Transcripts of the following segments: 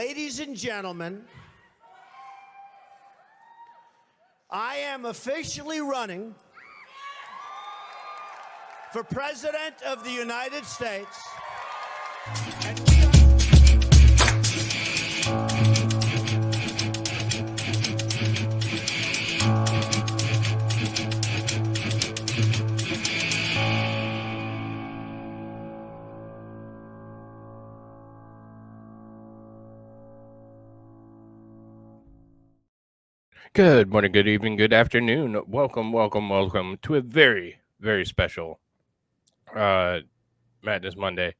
Ladies and gentlemen, I am officially running for President of the United States. Good morning, good evening, good afternoon. Welcome to a very, very special Madness Monday.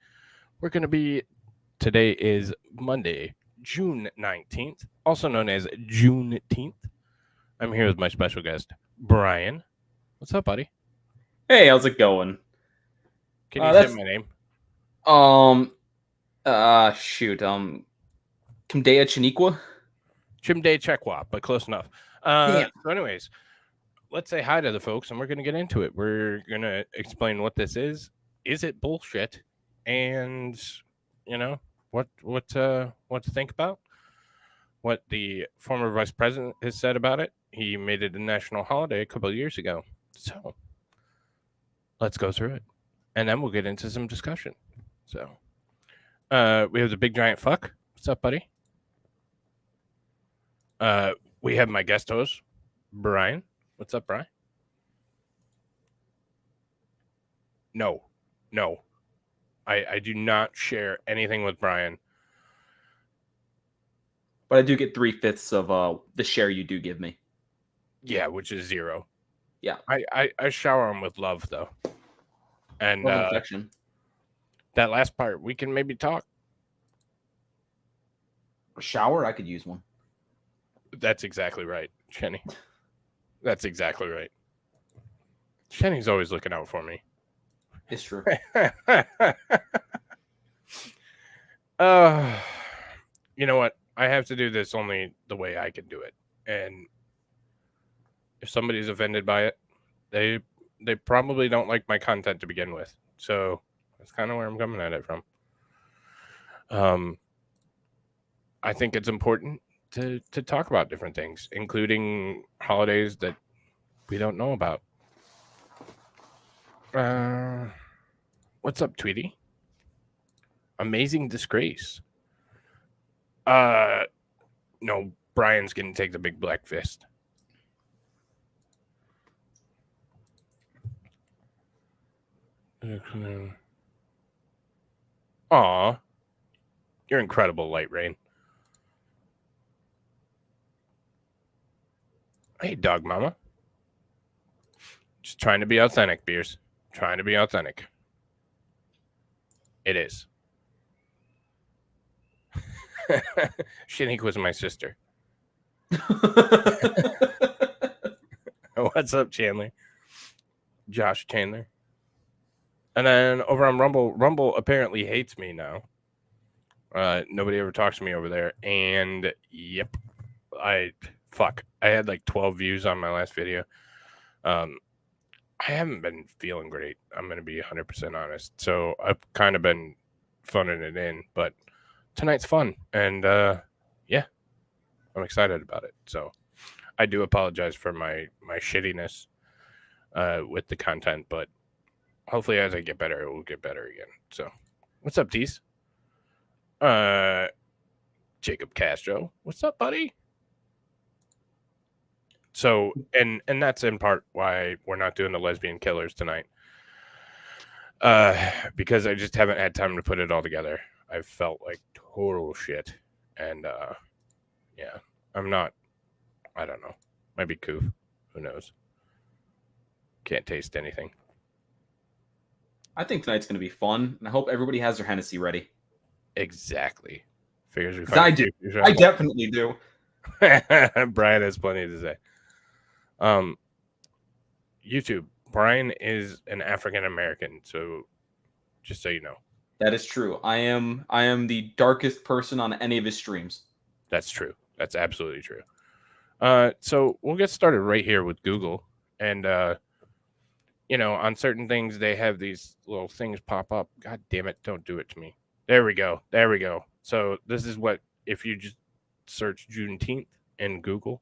Today is Monday, June 19th, also known as Juneteenth. I'm here with my special guest, Brian. What's up, buddy? Hey, how's it going? Can you say my name? Kimdea Chiniqua? Chimday Chekwa, but close enough. So anyways, let's say hi to the folks, and we're going to get into it. We're going to explain what this is. Is it bullshit? And, you know, what to think about. What the former vice president has said about it. He made it a national holiday a couple of years ago. So let's go through it. And then we'll get into some discussion. So we have the big giant fuck. What's up, buddy? We have my guest host, Brian. What's up, Brian? No. I do not share anything with Brian. But I do get 3/5 of the share you do give me. Yeah, which is 0. Yeah. I shower him with love, though. And affection. That last part, we can maybe talk. A shower? I could use one. That's exactly right, Shenny. That's exactly right. Shenny's always looking out for me. It's true. You know what? I have to do this only the way I can do it. And if somebody's offended by it, they probably don't like my content to begin with. So that's kind of where I'm coming at it from. I think it's important to talk about different things, including holidays that we don't know about. What's up, Tweety? Amazing disgrace. No, Brian's gonna take the big black fist. Aw, you're incredible, Light Rain. Hey, dog mama. Just trying to be authentic, Beers. Trying to be authentic. It is. Shanique was my sister. What's up, Chandler? Josh Chandler. And then over on Rumble apparently hates me now. Nobody ever talks to me over there. And yep, I had like 12 views on my last video. I haven't been feeling great. I'm going to be 100% honest. So I've kind of been phoning it in, but tonight's fun. And yeah, I'm excited about it. So I do apologize for my shittiness with the content, but hopefully as I get better, it will get better again. So what's up, Tease? Jacob Castro. What's up, buddy? So, and that's in part why we're not doing the lesbian killers tonight. Because I just haven't had time to put it all together. I've felt like total shit. And, yeah, I'm not, I don't know. Might be coof. Who knows? Can't taste anything. I think tonight's going to be fun. And I hope everybody has their Hennessy ready. Exactly. Figures we I do. I definitely do. Brian has plenty to say. YouTube. Brian is an African American, so just so you know. That is true. I am the darkest person on any of his streams. That's true. That's absolutely true. So we'll get started right here with Google. And you know, on certain things they have these little things pop up. God damn it, don't do it to me. There we go. So this is what if you just search Juneteenth in Google,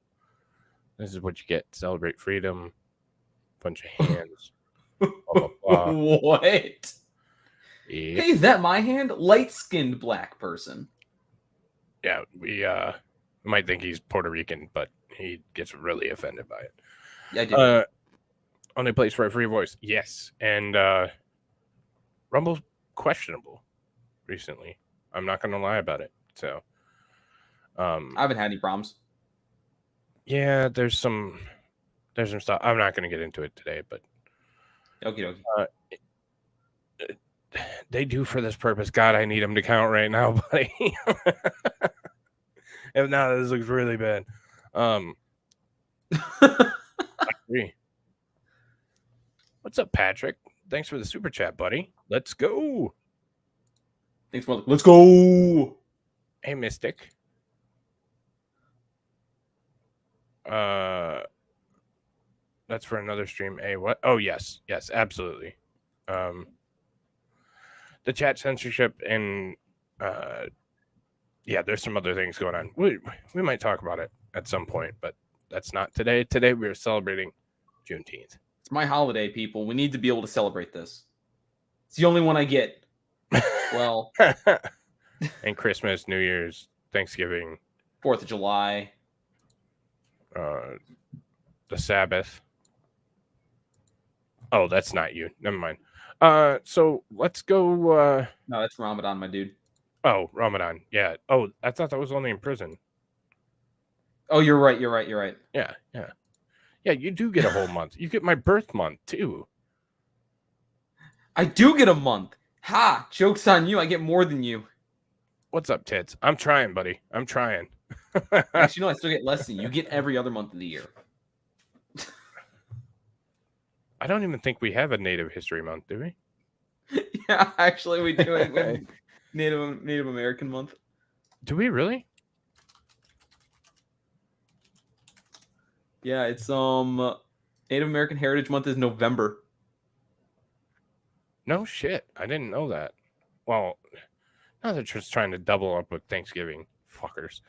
this is what you get. Celebrate freedom, bunch of hands, blah, blah, blah. What? Yep. Hey, is that my hand? Light-skinned black person. Yeah, we might think he's Puerto Rican, but he gets really offended by it. Yeah, I do. Only place for a free voice. Yes. And Rumble's questionable recently. I'm not gonna lie about it. So I haven't had any problems. yeah, there's some stuff. I'm not gonna get into it today, but Okie dokie. They do for this purpose. God, I need them to count right now, buddy. If not, this looks really bad. I agree. What's up, Patrick? Thanks for the super chat, buddy. Let's go. Thanks, brother. Let's go. Hey, Mystic. That's for another stream. Hey, what? Oh, yes, absolutely. The chat censorship and yeah, there's some other things going on. We might talk about it at some point, but that's not today. Today we are celebrating Juneteenth. It's my holiday, people. We need to be able to celebrate this. It's the only one I get. Well, and Christmas, New Year's, Thanksgiving, 4th of July, the Sabbath. Oh, that's not you. Never mind. So let's go. No, that's Ramadan, my dude. Oh, Ramadan. Yeah. Oh, I thought that was only in prison. Oh, you're right. Yeah. You do get a whole month. You get my birth month too. I do get a month. Ha! Joke's on you. I get more than you. What's up, tits? I'm trying, buddy. I'm trying. Actually, no, I still get less than you. You get every other month of the year. I don't even think we have a Native History Month, do we? Yeah, actually, we do it with Native American Month. Do we really? Yeah, it's Native American Heritage Month is November. No shit. I didn't know that. Well, now they're just trying to double up with Thanksgiving. Fuckers.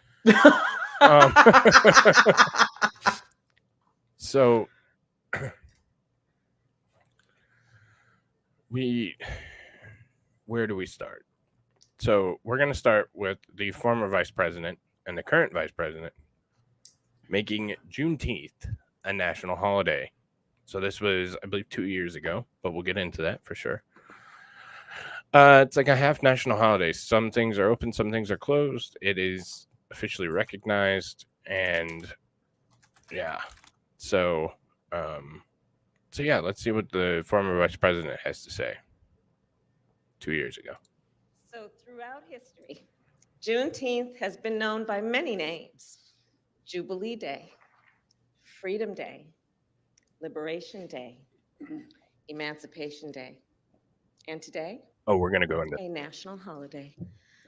So where do we start? So we're going to start with the former vice president and the current vice president making Juneteenth a national holiday. So this was, I believe, 2 years ago, but we'll get into that for sure. It's like a half national holiday. Some things are open, some things are closed. It is officially recognized, and yeah. So yeah, let's see what the former vice president has to say 2 years ago. So throughout history, Juneteenth has been known by many names: Jubilee Day, Freedom Day, Liberation Day, Emancipation Day, and today, Oh, we're going to go into a national holiday.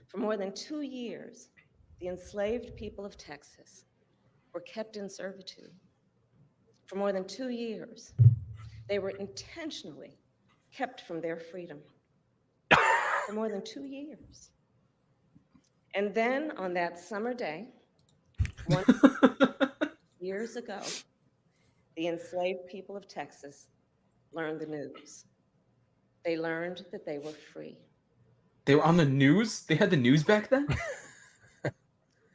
For more than 2 years, the enslaved people of Texas were kept in servitude. For more than 2 years, they were intentionally kept from their freedom. For more than 2 years. And then on that summer day, years ago, the enslaved people of Texas learned the news. They learned that they were free. They were on the news? They had the news back then?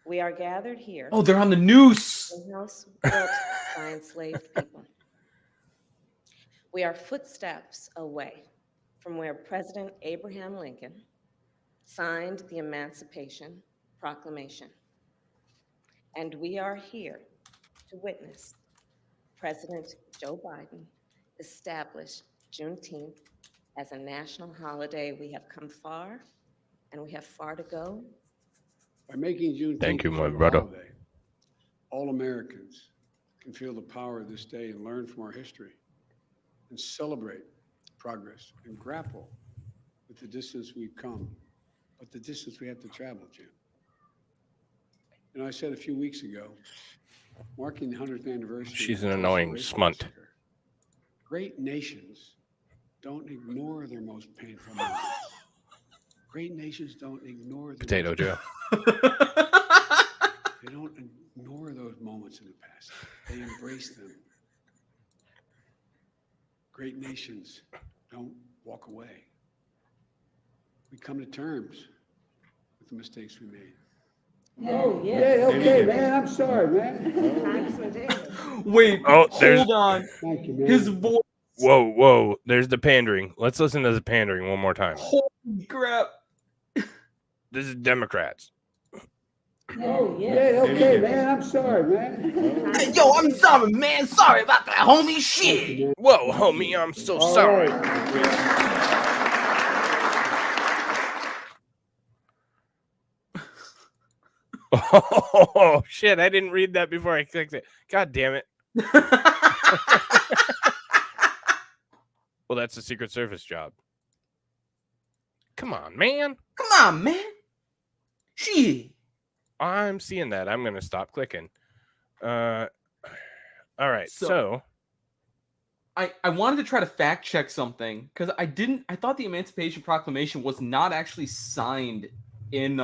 We are gathered here. Oh, they're on the news. In a house built by enslaved people. We are footsteps away from where President Abraham Lincoln signed the Emancipation Proclamation. And we are here to witness President Joe Biden establish Juneteenth as a national holiday. We have come far, and we have far to go. By making Juneteenth Thank you, my a brother. holiday, all Americans can feel the power of this day and learn from our history and celebrate progress and grapple with the distance we've come, but the distance we have to travel, Jim. You know, I said a few weeks ago, marking the 100th anniversary. She's an of the annoying racial smunt. massacre, great nations don't ignore their most painful moments. Great nations don't ignore their Potato most Joe. They don't ignore those moments in the past. They embrace them. Great nations don't walk away. We come to terms with the mistakes we made. Oh, Yeah, yes. okay, man. I'm sorry, man. Congressman Davis. Wait, Oh, there's- hold on. Thank you, man. His voice. Whoa. There's the pandering. Let's listen to the pandering one more time. Holy crap. This is Democrats. Oh, yes. Yeah, okay, man. I'm sorry, man. Yo, I'm sorry, man. Sorry about that, homie. Shit. Whoa, homie, I'm so All sorry. right. Oh, shit. I didn't read that before I clicked it. God damn it. Well, that's a Secret Service job. Come on, man. Come on, man. Shit. I'm seeing that. I'm going to stop clicking. All right. So I wanted to try to fact check something because I thought the Emancipation Proclamation was not actually signed in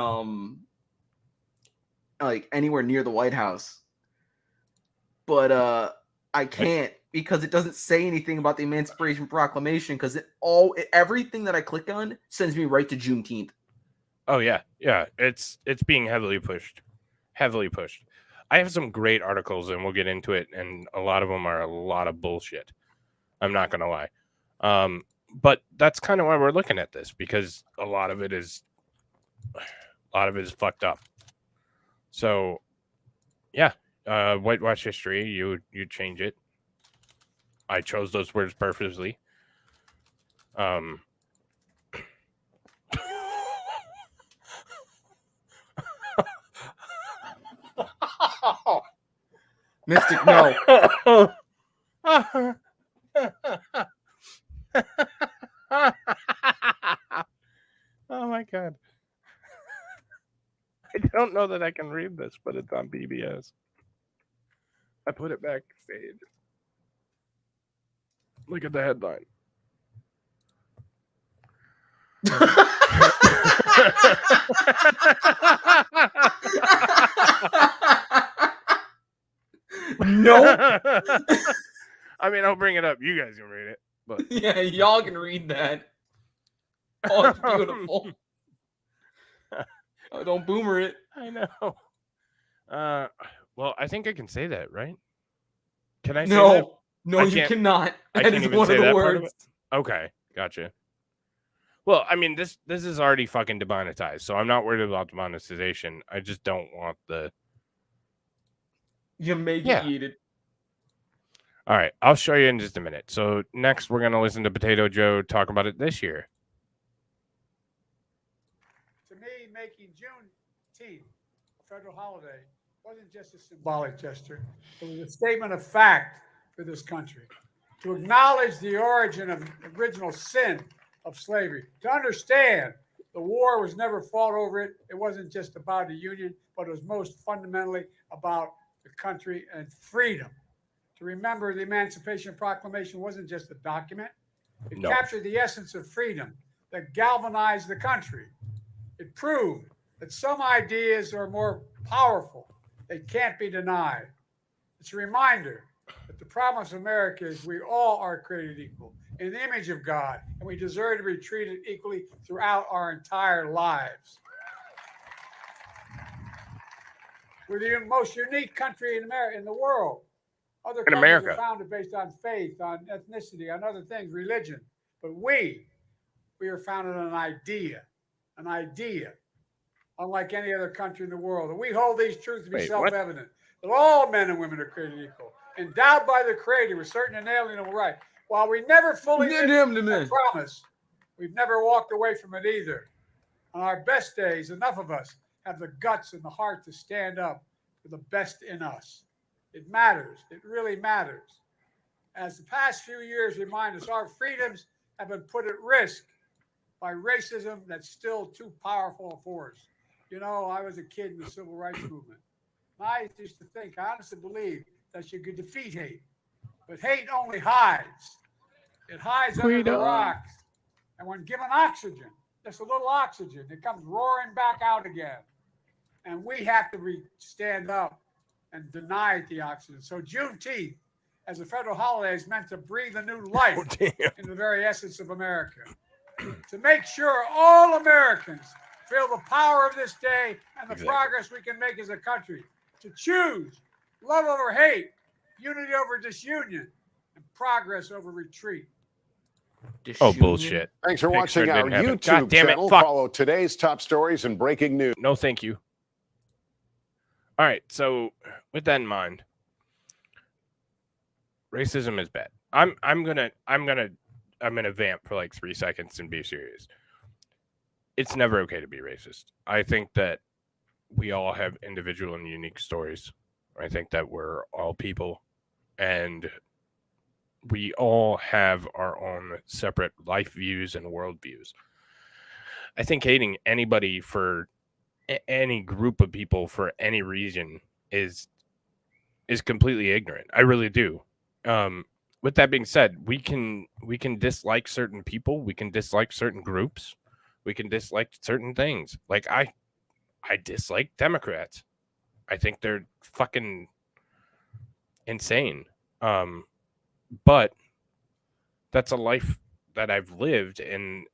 like anywhere near the White House. But I can't because it doesn't say anything about the Emancipation Proclamation because everything that I click on sends me right to Juneteenth. Oh yeah. It's being heavily pushed. I have some great articles, and we'll get into it. And a lot of them are a lot of bullshit. I'm not gonna lie. But that's kind of why we're looking at this, because a lot of it is fucked up. So, yeah, whitewash history. You change it. I chose those words purposely. Mystic, no. Oh my god. I don't know that I can read this, but it's on BBS. I put it backstage. Look at the headline. No. I mean, I'll bring it up. You guys can read it. But Yeah, y'all can read that. Oh, it's beautiful. Oh, don't boomer it. I know. Well, I think I can say that, right? Can I say that? No, no, I you can't- cannot. I That can't is even one say of the that part of words. Okay, gotcha. Well, I mean, this is already fucking demonetized, so I'm not worried about demonetization. I just don't want the... You may Yeah. get yeeted. All right, I'll show you in just a minute. So next, we're going to listen to Potato Joe talk about it this year. To me, making Juneteenth a federal holiday wasn't just a symbolic gesture. It was a statement of fact for this country. To acknowledge the origin of the original sin of slavery. To understand the war was never fought over it. It wasn't just about the Union, but it was most fundamentally about the country and freedom. To remember the Emancipation Proclamation wasn't just a document. It No. captured the essence of freedom that galvanized the country. It proved that some ideas are more powerful. They can't be denied. It's a reminder that the promise of America is we all are created equal in the image of God, and we deserve to be treated equally throughout our entire lives. We're the most unique country in America, in the world. Other countries America. are founded based on faith, on ethnicity, on other things, religion. But we are founded on an idea, unlike any other country in the world. And we hold these truths to be Wait, what? self-evident, that all men and women are created equal, endowed by the Creator with certain inalienable rights. While we never fully lived that promise, we've never walked away from it either. On our best days, enough of us have the guts and the heart to stand up for the best in us. It matters. It really matters. As the past few years remind us, our freedoms have been put at risk by racism that's still too powerful a force. You know, I was a kid in the civil rights movement. And I used to think, I honestly believe that you could defeat hate. But hate only hides. It hides under the rocks. And when given oxygen, just a little oxygen, it comes roaring back out again. and we have to stand up and deny theocracy. So Juneteenth, as a federal holiday, is meant to breathe a new life into the very essence of America. To make sure all Americans feel the power of this day and the progress we can make as a country. To choose love over hate, unity over disunion, and progress over retreat. Oh, bullshit. Thanks for watching Picture our didn't happen. YouTube God damn it, channel. fuck. Follow today's top stories and breaking news. No, thank you. All right. So with that in mind, racism is bad. I'm gonna vamp for like 3 seconds and be serious. It's never okay to be racist. I think that we all have individual and unique stories. I think that we're all people, and we all have our own separate life views and world views. I think hating anybody for any group of people for any reason is completely ignorant. I really do. With that being said, we can dislike certain people, we can dislike certain groups, we can dislike certain things. Like I dislike Democrats. I think they're fucking insane. But that's a life that I've lived and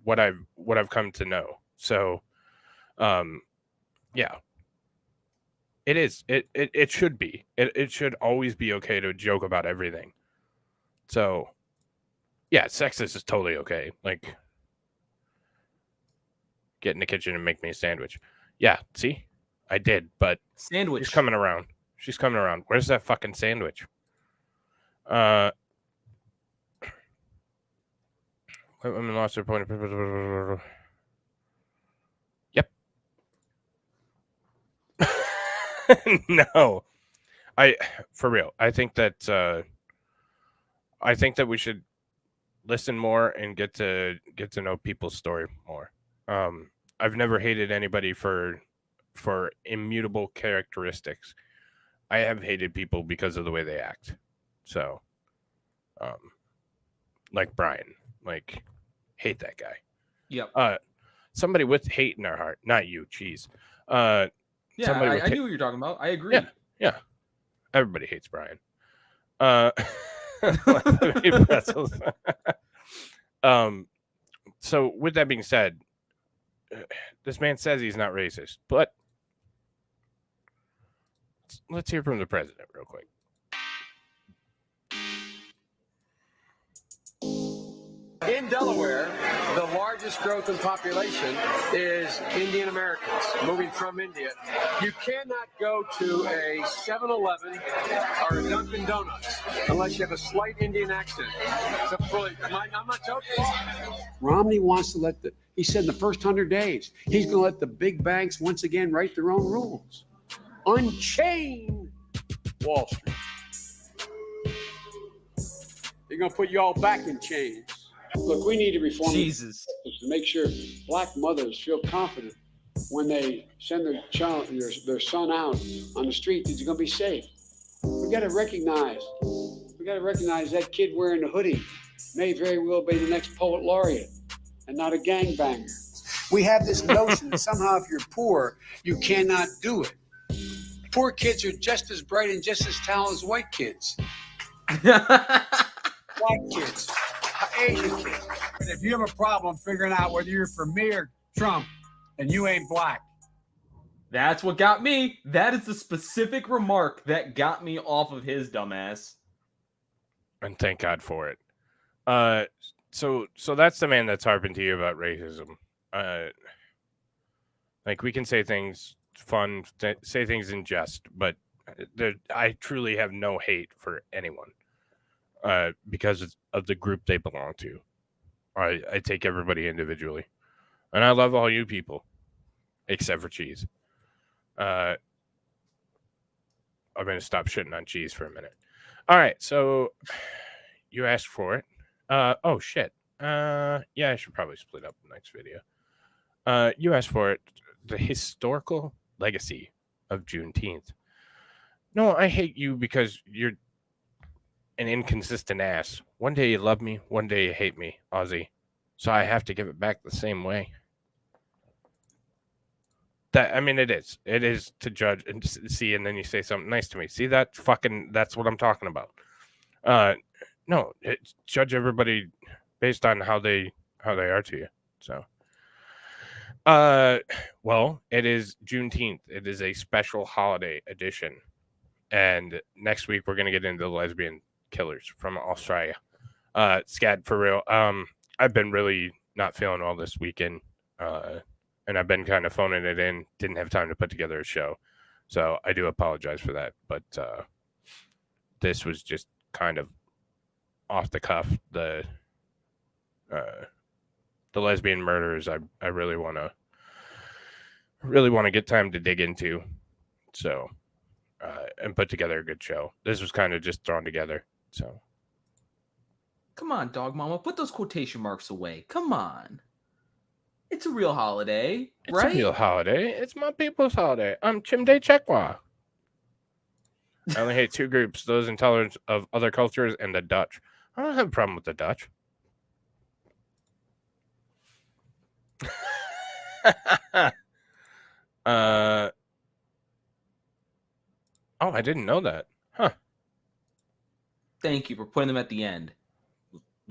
what I've come to know. So yeah. It is. It should be. It should always be okay to joke about everything. So yeah, sexist is totally okay. Like, get in the kitchen and make me a sandwich. Yeah, see? I did, but Sandwich. she's coming around. She's coming around. Where's that fucking sandwich? Women lost their point of... Yep. No. For real. I think that we should listen more and get to know people's story more. I've never hated anybody for immutable characteristics. I have hated people because of the way they act. So, like Brian, like, hate that guy. Yep. Somebody with hate in their heart, not you. Jeez. Yeah, somebody I knew what you're talking about. I agree. Yeah. Everybody hates Brian. So with that being said, this man says he's not racist, but let's hear from the president real quick. In Delaware, the largest growth in population is Indian Americans moving from India. You cannot go to a 7-Eleven or a Dunkin' Donuts unless you have a slight Indian accent. I'm not joking. Romney wants to he said in the first 100 days, he's going to let the big banks once again write their own rules. Unchain Wall Street. They're going to put you all back in chains. Look, we need to reform Jesus to make sure black mothers feel confident when they send their child, their son out on the street that he's going to be safe. We got to recognize that kid wearing the hoodie may very well be the next poet laureate and not a gangbanger. We have this notion that somehow if you're poor, you cannot do it. Poor kids are just as bright and just as talented as white kids. White kids. Asian kids. And if you have a problem figuring out whether you're for me or Trump, then you ain't black. That's what got me. That is the specific remark that got me off of his dumbass. And thank God for it. So that's the man that's harping to you about racism. Like, we can say things fun, say things in jest, but I truly have no hate for anyone. Because of the group they belong to. I take everybody individually. And I love all you people. Except for cheese. I'm going to stop shitting on cheese for a minute. All right, so you asked for it. Oh, shit. Yeah, I should probably split up the next video. You asked for it. The historical legacy of Juneteenth. No, I hate you because you're an inconsistent ass. One day you love me, one day you hate me, Ozzy. So I have to give it back the same way. That, I mean, it is to judge and see, and then you say something nice to me. See, that's what I'm talking about. No, judge everybody based on how they are to you. So, well, it is Juneteenth. It is a special holiday edition, and next week we're gonna get into the lesbian killers from Australia. Scad, for real. I've been really not feeling well this weekend. And I've been kind of phoning it in. Didn't have time to put together a show, so I do apologize for that. But this was just kind of off the cuff. The lesbian murders. I really want to get time to dig into. So and put together a good show. This was kind of just thrown together. So Come on, dog mama, put those quotation marks away. Come on. It's a real holiday, right? It's a real holiday. It's my people's holiday. I'm Chimday Chekwa. I only hate two groups: those intolerant of other cultures and the Dutch. I don't have a problem with the Dutch. Oh, I didn't know that. Huh. Thank you for putting them at the end.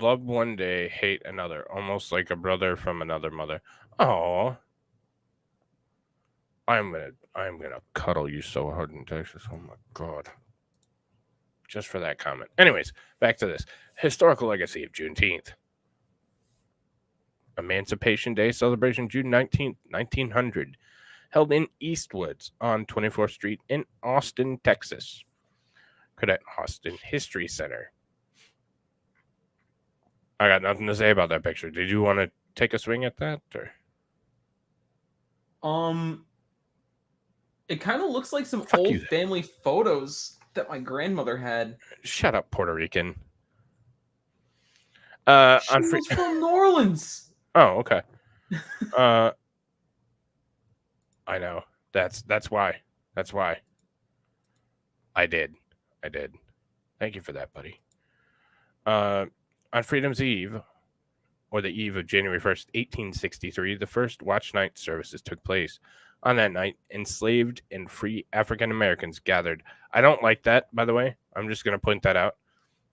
Love one day, hate another, almost like a brother from another mother. Oh, I'm gonna cuddle you so hard in Texas. Oh my god. Just for that comment. Anyways, back to this. Historical legacy of Juneteenth. Emancipation Day celebration, June 19th, 1900. Held in Eastwoods on 24th Street in Austin, Texas. Cadet Austin History Center. I got nothing to say about that picture. Did you want to take a swing at that? Or? It kind of looks like some Fuck old you. family photos that my grandmother had. Shut up, Puerto Rican. She was from New Orleans. Oh, okay. I know. That's why. That's why. I did. Thank you for that, buddy. On Freedom's Eve, or the eve of January 1st, 1863, the first watch night services took place. On that night, enslaved and free African Americans gathered. I don't like that, by the way. I'm just going to point that out.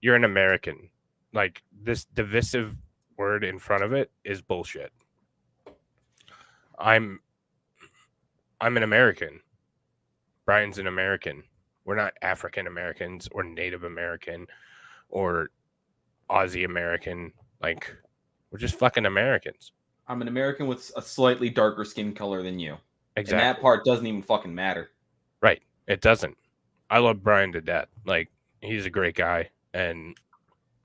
You're an American. Like, this divisive word in front of it is bullshit. I'm an American. Brian's an American. We're not African Americans or Native American or Aussie American. Like, we're just fucking Americans. I'm an American with a slightly darker skin color than you. Exactly. And that part doesn't even fucking matter. Right. It doesn't. I love Brian to death. Like, he's a great guy, and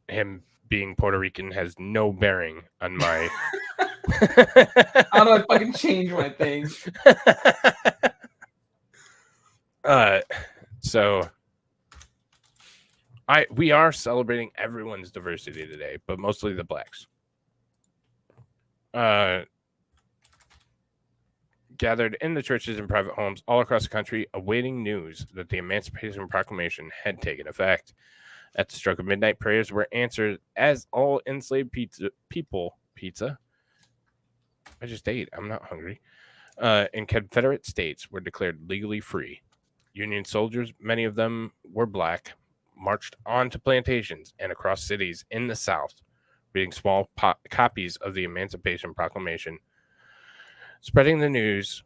him being Puerto Rican has no bearing on my... How do I fucking change my thing? So we are celebrating everyone's diversity today, but mostly the blacks. Gathered in the churches and private homes all across the country, awaiting news that the Emancipation Proclamation had taken effect. At the stroke of midnight, prayers were answered as all enslaved people. I just ate. I'm not hungry. In Confederate states were declared legally free. Union soldiers, many of them were black, marched on to plantations and across cities in the South, reading small copies of the Emancipation Proclamation, spreading the news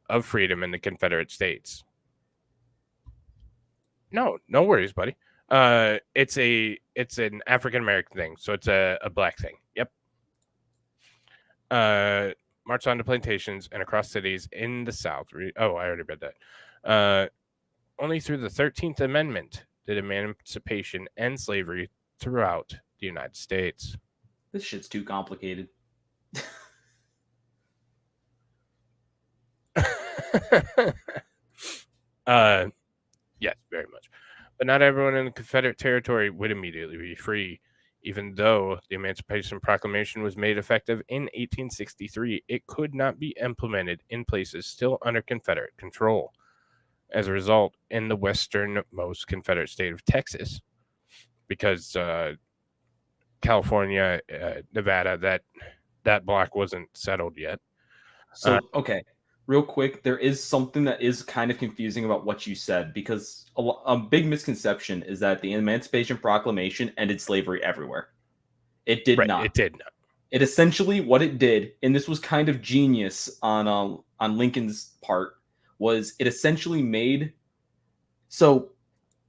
of freedom in the Confederate States. No worries, buddy. It's an African American thing, so it's a black thing. Yep. Marched on to plantations and across cities in the South. I already read that. Only through the 13th Amendment did emancipation end slavery throughout the United States. This shit's too complicated. Yes, very much. But not everyone in the Confederate territory would immediately be free. Even though the Emancipation Proclamation was made effective in 1863, it could not be implemented in places still under Confederate control. As a result, in the westernmost Confederate state of Texas, because California, Nevada, that block wasn't settled yet. So, okay, real quick, there is something that is kind of confusing about what you said, because a big misconception is that the Emancipation Proclamation ended slavery everywhere. It did not. It did not. It essentially, what it did, and this was kind of genius on Lincoln's part, was it essentially made so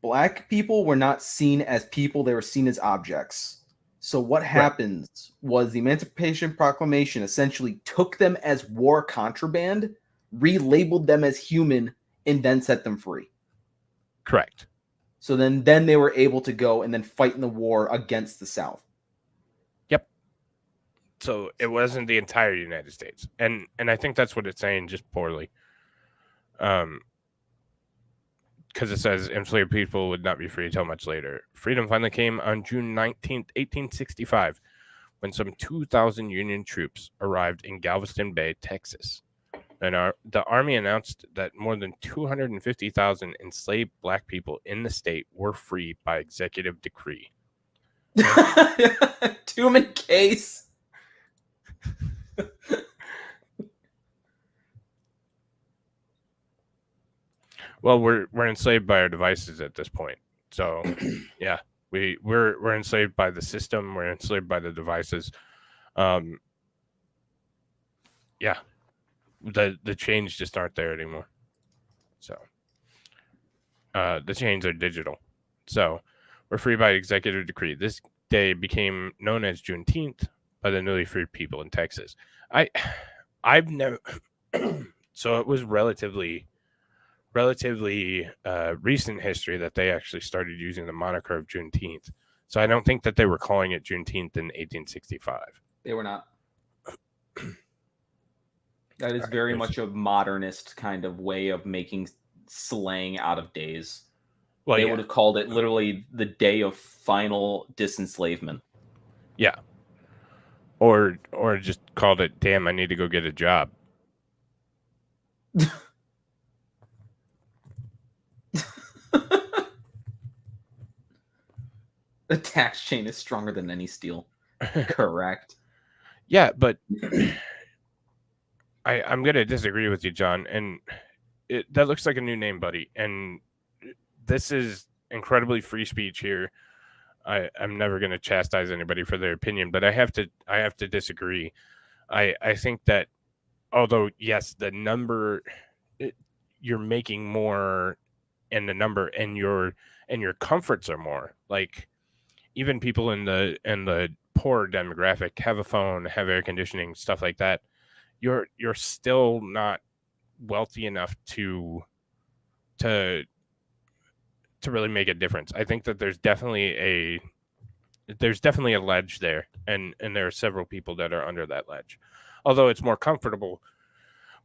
black people were not seen as people; they were seen as objects. So what happens was the Emancipation Proclamation essentially took them as war contraband, relabeled them as human, and then set them free. Correct. So then they were able to go and then fight in the war against the South. Yep. So it wasn't the entire United States. And I think that's what it's saying, just poorly. Because it says enslaved people would not be free until much later. Freedom finally came on June 19th, 1865, when some 2,000 Union troops arrived in Galveston Bay, Texas. And the Army announced that more than 250,000 enslaved black people in the state were free by executive decree. Truman case. Well, we're enslaved by our devices at this point. So, yeah, we're enslaved by the system. We're enslaved by the devices. Yeah, the chains just aren't there anymore. So, the chains are digital. So, we're free by executive decree. This day became known as Juneteenth by the newly freed people in Texas. I've never. So it was relatively recent history that they actually started using the moniker of Juneteenth. So I don't think that they were calling it Juneteenth in 1865. They were not. That is very much a modernist kind of way of making slang out of days. Well, they would have called it literally the day of final disenslavement. Yeah. Or just called it, damn, I need to go get a job. The tax chain is stronger than any steel. Correct. Yeah, but I'm going to disagree with you, John. And that looks like a new name, buddy. And this is incredibly free speech here. I'm never going to chastise anybody for their opinion, but I have to disagree. I think that although, yes, the number, you're making more, and the number and your comforts are more. Like, even people in the poor demographic have a phone, have air conditioning, stuff like that. You're still not wealthy enough to really make a difference. I think that there's definitely a ledge there, and there are several people that are under that ledge. Although it's more comfortable,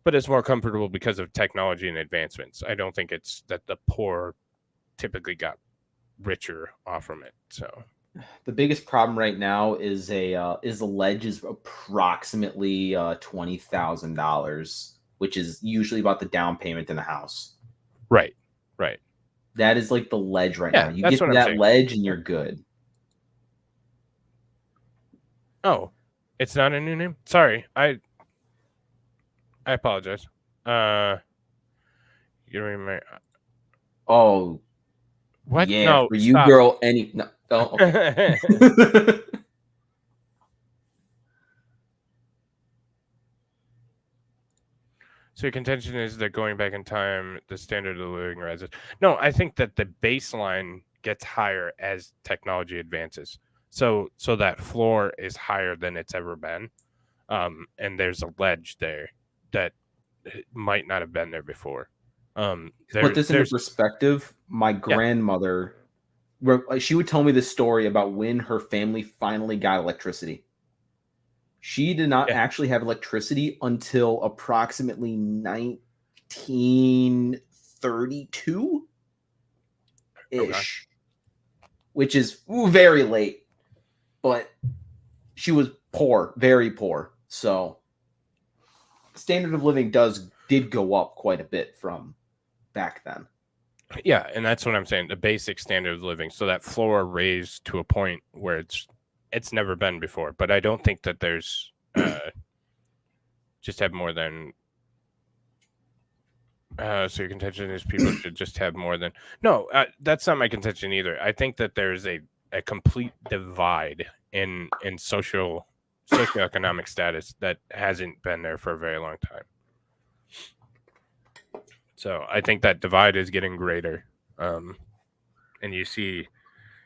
but it's more comfortable because of technology and advancements. I don't think it's that the poor typically got richer off from it. So the biggest problem right now is the ledge is approximately $20,000, which is usually about the down payment in the house. Right. That is like the ledge right now. You get to that ledge and you're good. Oh, it's not a new name? Sorry. I apologize. You remember? Oh. What? Yeah, no, for you, stop. Girl, any... No. Oh, okay. So your contention is that going back in time, the standard of living rises. No, I think that the baseline gets higher as technology advances. So that floor is higher than it's ever been. And there's a ledge there that might not have been there before. Put this into perspective. My grandmother, she would tell me this story about when her family finally got electricity. She did not actually have electricity until approximately 1932-ish, which is very late. But she was poor, very poor. So standard of living did go up quite a bit from back then. Yeah, and that's what I'm saying. The basic standard of living. So that floor raised to a point where it's never been before. But I don't think that there's just have more than So your contention is people should just have more than... No, that's not my contention either. I think that there's a complete divide in socioeconomic status that hasn't been there for a very long time. So I think that divide is getting greater. And you see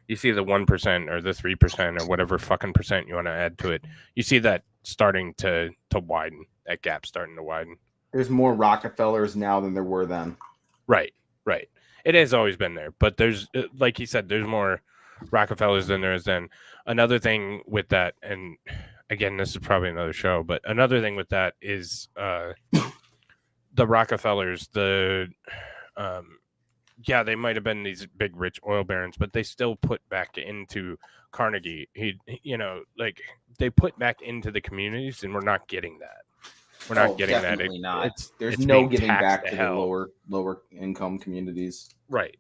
the 1% or the 3% or whatever fucking percent you want to add to it. You see that starting to widen. That gap starting to widen. There's more Rockefellers now than there were then. Right. It has always been there, but there's, like he said, there's more Rockefellers than there is then. Another thing with that, and again, this is probably another show, but another thing with that is the Rockefellers, they might have been these big rich oil barons, but they still put back into Carnegie. They put back into the communities, and we're not getting that. We're not getting that. There's no giving back to the lower income communities. Right.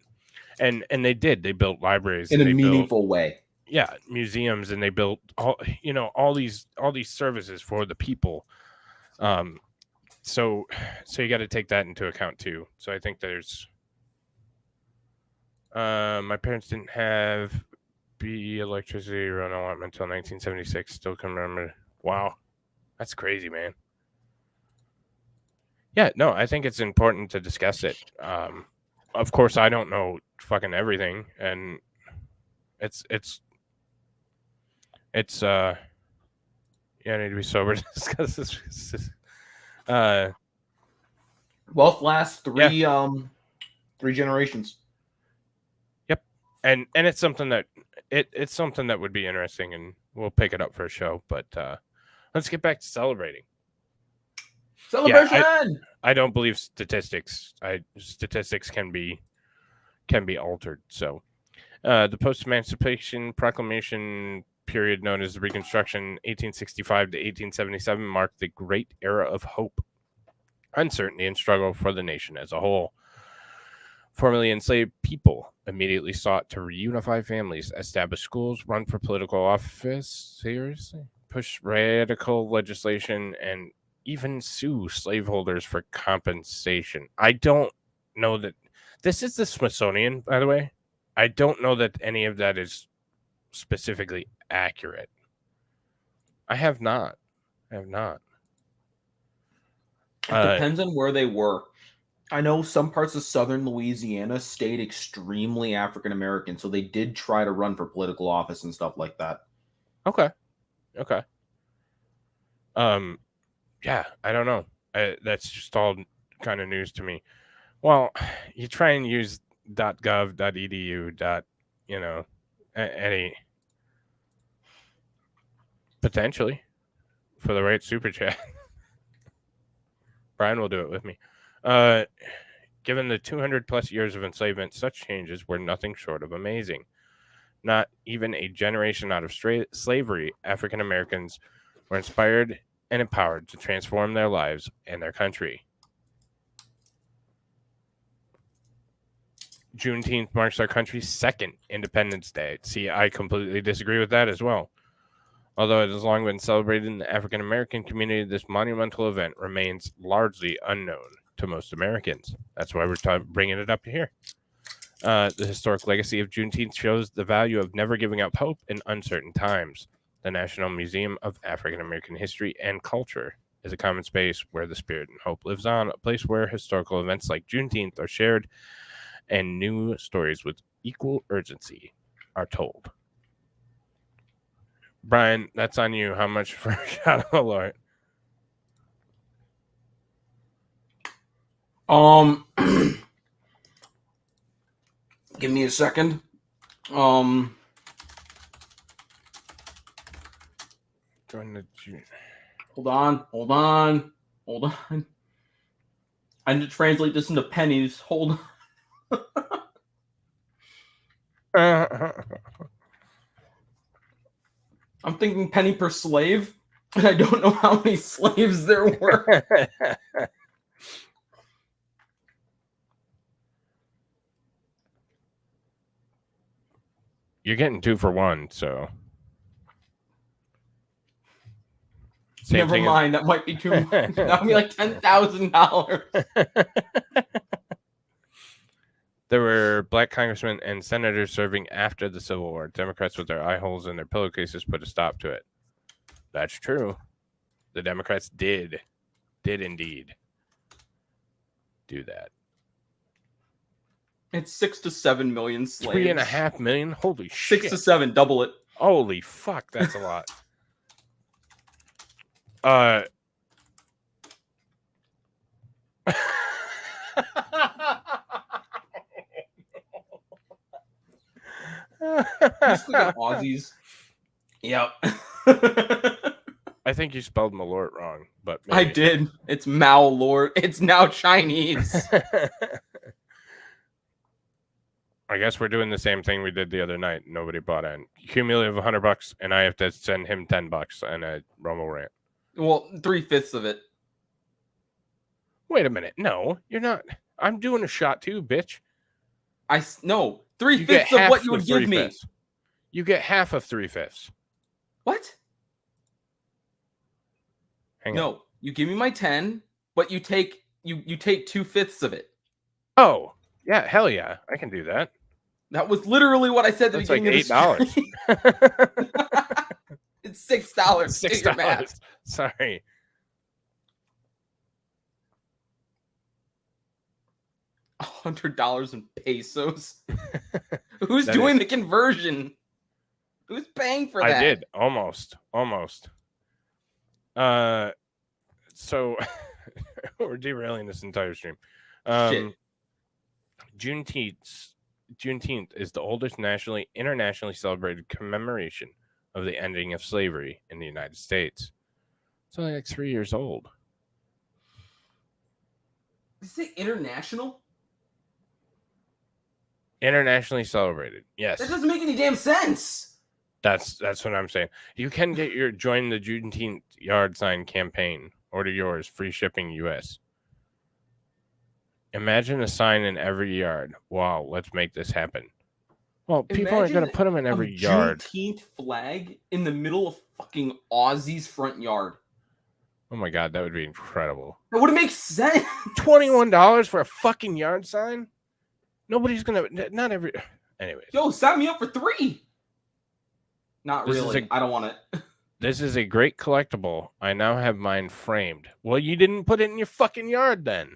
And they did. They built libraries in a meaningful way. Yeah, museums, and they built all these services for the people. So you got to take that into account too. So I think there's my parents didn't have electricity around allotment until 1976. Still can remember. Wow, that's crazy, man. Yeah, no, I think it's important to discuss it. Of course, I don't know fucking everything, and it's I need to be sober to discuss this. Wealth lasts three generations. Yep, and it's something that it's something that would be interesting, and we'll pick it up for a show. But let's get back to celebrating. Celebration. Yeah, I don't believe statistics. Statistics can be altered. So, the Post-Emancipation Proclamation period, known as the Reconstruction, 1865 to 1877, marked the great era of hope, uncertainty, and struggle for the nation as a whole. Formerly enslaved people immediately sought to reunify families, establish schools, run for political office, push radical legislation, and even sue slaveholders for compensation. I don't know that this is the Smithsonian, by the way. I don't know that any of that is specifically accurate. I have not. It depends on where they were. I know some parts of southern Louisiana stayed extremely African American, so they did try to run for political office and stuff like that. Okay. Yeah, I don't know. That's just all kind of news to me. Well, you try and use .gov.edu. Any potentially for the right super chat. Brian will do it with me. Given the 200 plus years of enslavement, such changes were nothing short of amazing. Not even a generation out of slavery, African Americans were inspired and empowered to transform their lives and their country. Juneteenth marks our country's second Independence Day. See, I completely disagree with that as well. Although it has long been celebrated in the African American community, this monumental event remains largely unknown to most Americans. That's why we're bringing it up here. The historic legacy of Juneteenth shows the value of never giving up hope in uncertain times. The National Museum of African American History and Culture is a common space where the spirit and hope lives on, a place where historical events like Juneteenth are shared and new stories with equal urgency are told. Brian, that's on you. How much for Shadow Alert? Give me a second. Join the Hold on. I need to translate this into pennies. Hold on. I'm thinking penny per slave, and I don't know how many slaves there were. You're getting 2 for 1, so. Never mind, that might be too much. That would be like $10,000. There were black congressmen and senators serving after the Civil War. Democrats with their eye holes in their pillowcases put a stop to it. That's true. The Democrats did indeed do that. It's 6 to 7 million slaves. 3.5 million? Holy shit. 6 to 7, double it. Holy fuck, that's a lot. Just look at Aussies. Yep. I think you spelled Malort wrong, but I maybe. did. It's Mao Lord. It's now Chinese. I guess we're doing the same thing we did the other night. Nobody bought in. Cumulative $100, and I have to send him $10 and a Rumble rant. Well, 3/5 of it. Wait a minute. No, you're not. I'm doing a shot too, bitch. No, You get 3/5 of half what you of would give me. 3/5. You get half of 3/5. What? Hang on. No, you give me my 10, but you take 2/5 of it. Oh, yeah, hell yeah. I can do that. That was literally what I said at the That's like beginning $8. of the stream. It's $6. Do your math. $6. Sorry. $100 in pesos. Who's That doing is- the conversion? Who's paying for that? I did. Almost. So we're derailing this entire stream. Shit. Juneteenth is the oldest internationally celebrated commemoration of the ending of slavery in the United States. It's only like 3 years old. Is it international? Internationally celebrated. Yes. That doesn't make any damn sense. That's what I'm saying. You can join the Juneteenth yard sign campaign. Order yours. Free shipping US. Imagine a sign in every yard. Wow, let's make this happen. Well, people aren't going to put them in every yard. Juneteenth flag in the middle of fucking Aussie's front yard. Oh my god, that would be incredible. That would make sense. $21 for a fucking yard sign? Nobody's going to... Not every... Anyways. Yo, sign me up for 3. Not This is really. I don't want it. This is a great collectible. I now have mine framed. Well, you didn't put it in your fucking yard then.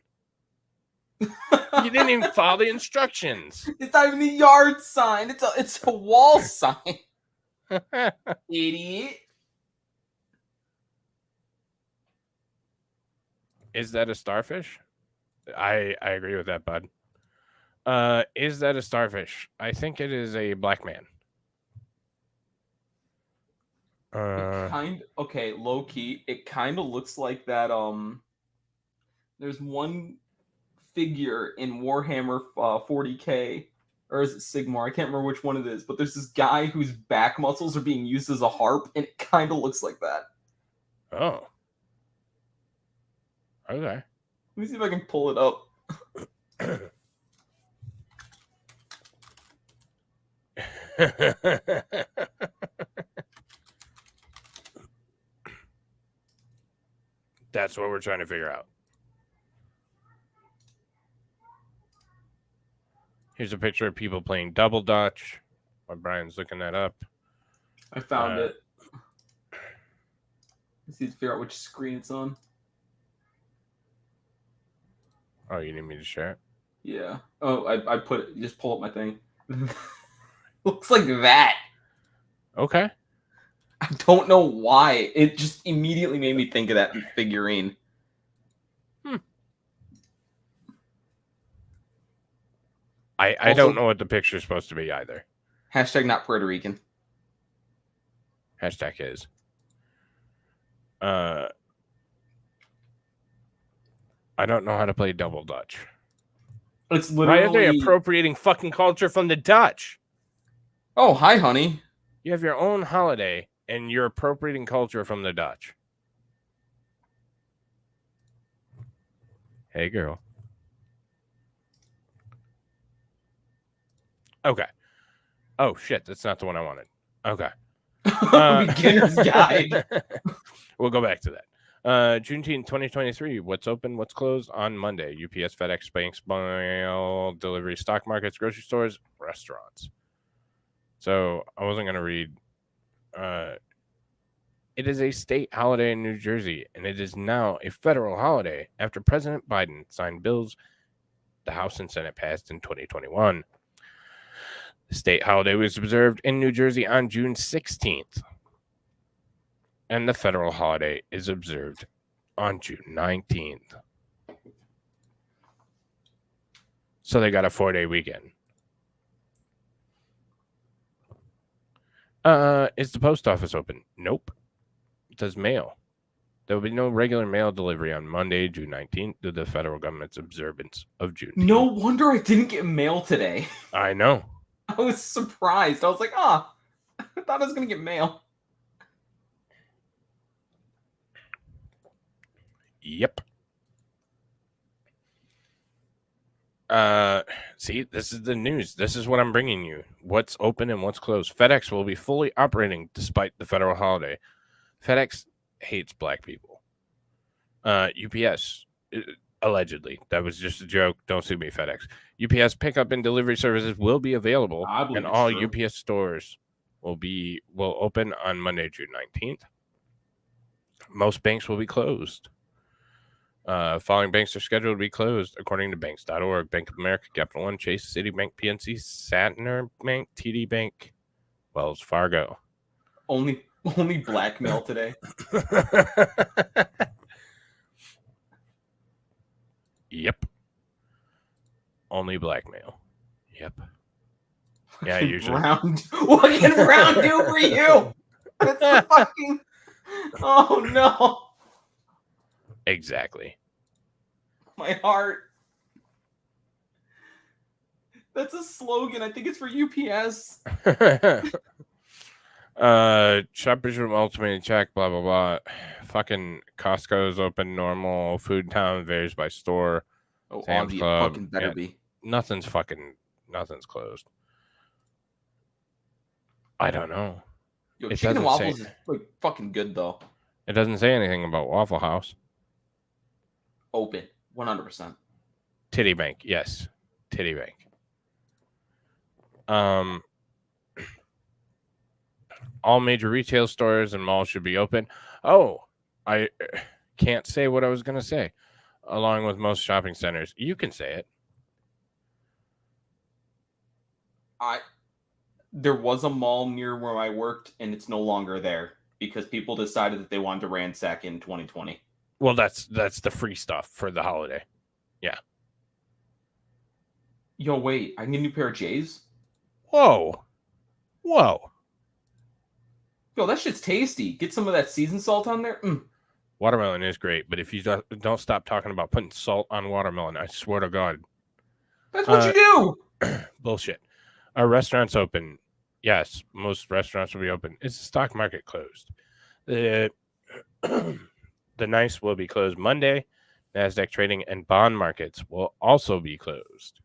You didn't even follow the instructions. It's not even a yard sign. It's a wall sign. Idiot. Is that a starfish? I agree with that, bud. Is that a starfish? I think it is a black man. Okay, low key. It kind of looks like that. There's one figure in Warhammer 40K, or is it Sigmar? I can't remember which one it is, but there's this guy whose back muscles are being used as a harp, and it kind of looks like that. Oh. Okay. Let me see if I can pull it up. That's what we're trying to figure out. Here's a picture of people playing double dutch while Brian's looking that up. I found it. Let's see to figure out which screen it's on. Oh, you need me to share it? Yeah. Oh, I put it. Just pull up my thing. Looks like that. Okay. I don't know why. It just immediately made me think of that figurine. I don't know what the picture's supposed to be either. Hashtag not Puerto Rican. Hashtag is. I don't know how to play double dutch. It's Why are they literally. appropriating fucking culture from the Dutch? Oh, hi, honey. You have your own holiday, and you're appropriating culture from the Dutch. Hey, girl. Okay. Oh, shit. That's not the one I wanted. Okay. Beginner's guide. We'll go back to that. Juneteenth 2023. What's open? What's closed on Monday? UPS, FedEx, banks, mail, delivery, stock markets, grocery stores, restaurants. So I wasn't going to read. It is a state holiday in New Jersey, and it is now a federal holiday after President Biden signed bills the House and Senate passed in 2021. The state holiday was observed in New Jersey on June 16th, and the federal holiday is observed on June 19th. So they got a 4-day weekend. Is the post office open? Nope. It does mail. There will be no regular mail delivery on Monday, June 19th, due to the federal government's observance of Juneteenth. No wonder I didn't get mail today. I know. I was surprised. I was like, I thought I was going to get mail. Yep. See, this is the news. This is what I'm bringing you. What's open and what's closed. FedEx will be fully operating despite the federal holiday. FedEx hates black people. UPS, allegedly. That was just a joke. Don't sue me, FedEx. UPS pickup and delivery services will be available, and all UPS stores will open on Monday, June 19th. Most banks will be closed. Following banks are scheduled to be closed according to banks.org: Bank of America, Capital One, Chase, Citibank, PNC, Santander Bank, TD Bank, Wells Fargo. Only blackmail today. Yep. Only blackmail. Yep. Yeah, usually. What can Brown do for you? It's the fucking. Oh no. Exactly. My heart. That's a slogan. I think it's for UPS. Shoppers Room Ultimate Check, blah blah blah. Fucking Costco is open normal. Food Town varies by store. Oh, Sam's Aldi Club, fucking better be. Nothing's closed. I don't know. Yo, It chicken and doesn't waffles say- is like fucking good though. It doesn't say anything about Waffle House. Open 100%. Titty Bank, yes. Titty Bank. All major retail stores and malls should be open. Oh, I can't say what I was going to say. Along with most shopping centers. You can say it. There was a mall near where I worked, and it's no longer there because people decided that they wanted to ransack in 2020. Well, that's the free stuff for the holiday. Yeah. Yo, wait, I can get a new pair of J's? Whoa. Yo, that shit's tasty. Get some of that seasoned salt on there. Watermelon is great, but if you don't stop talking about putting salt on watermelon, I swear to God. That's what you do. Bullshit. Are restaurants open? Yes, most restaurants will be open. Is the stock market closed? The NICE will be closed Monday. NASDAQ trading and bond markets will also be closed.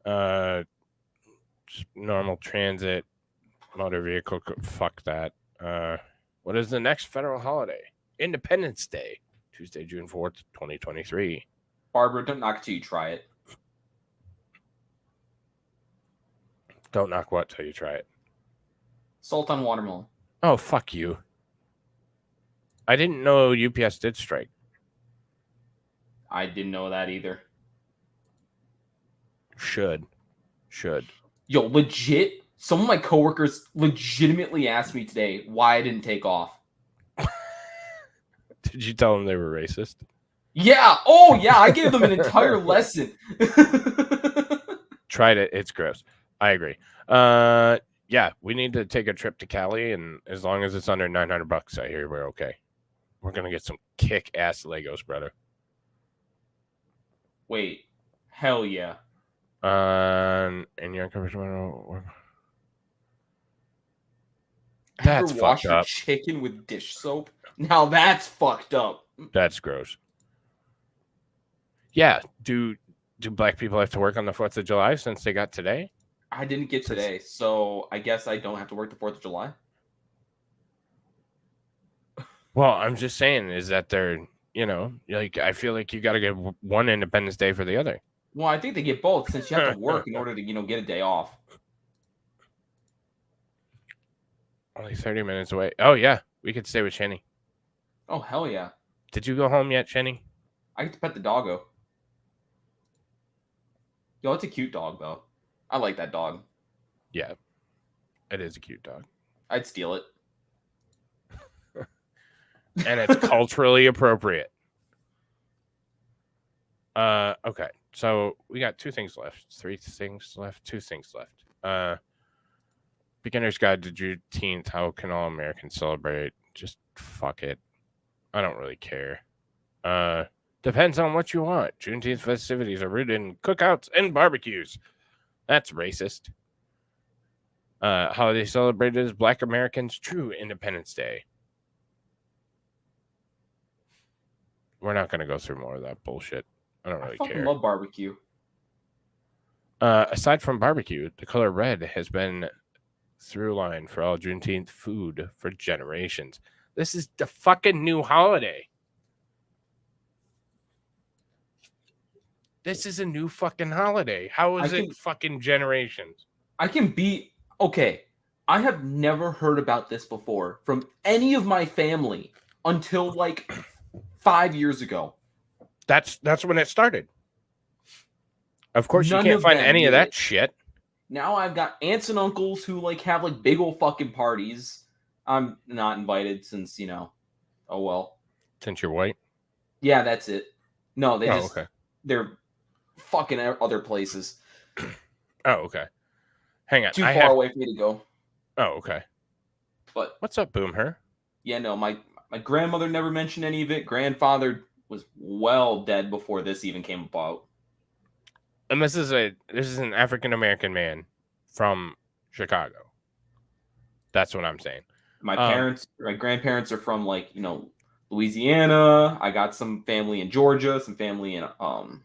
Just normal transit, motor vehicle, fuck that. What is the next federal holiday? Independence Day, Tuesday, June 4th, 2023. Barbara, don't knock it till you try it. Don't knock what till you try it. Salt on watermelon. Oh, fuck you. I didn't know UPS did strike. I didn't know that either. Should. Yo, legit, some of my coworkers legitimately asked me today why I didn't take off. Did you tell them they were racist? Yeah. Oh, yeah. I gave them an entire lesson. Tried it. It's gross. I agree. Yeah, we need to take a trip to Cali, and as long as it's under $900, I hear we're okay. We're gonna get some kick-ass Legos, brother. Wait. Hell yeah. And your coverage. That's That's wash fucked your up. chicken with dish soap. Now that's fucked up. That's gross. Yeah. Do black people have to work on the 4th of July since they got today? I didn't get today, so I guess I don't have to work the 4th of July. Well, I'm just saying is that they're, like, I feel like you got to get one Independence Day for the other. Well, I think they get both since you have to work in order to, get a day off. Only 30 minutes away. Oh, yeah. We could stay with Shenny. Oh, hell yeah. Did you go home yet, Shenny? I get to pet the doggo. Yo, it's a cute dog, though. I like that dog. Yeah. It is a cute dog. I'd steal it. And it's culturally appropriate. Okay. So we got 2 things left. 3 things left. 2 things left. Beginner's Guide to Juneteenth. How can all Americans celebrate? Just fuck it. I don't really care. Depends on what you want. Juneteenth festivities are rooted in cookouts and barbecues. That's racist. Holiday celebrated as Black Americans' true Independence Day. We're not going to go through more of that bullshit. I don't really I fucking care. love barbecue. Aside from barbecue, the color red has been through line for all Juneteenth food for generations. This is the fucking new holiday. This is a new fucking holiday. How is it fucking generations? I can be okay. I have never heard about this before from any of my family until like 5 years ago. That's when it started. Of course, None you can't of find them any of did that it. shit. Now I've got aunts and uncles who like have like big old fucking parties. I'm not invited since, oh well. Since you're white? Yeah, that's it. No, okay. They're fucking other places. Oh, okay. Hang on. Too far away for me to go. Oh, okay. But what's up, Boomher? Yeah, no, my grandmother never mentioned any of it. Grandfather was well dead before this even came about. And this is an African American man from Chicago. That's what I'm saying. My grandparents are from like, Louisiana. I got some family in Georgia, some family in Alabama.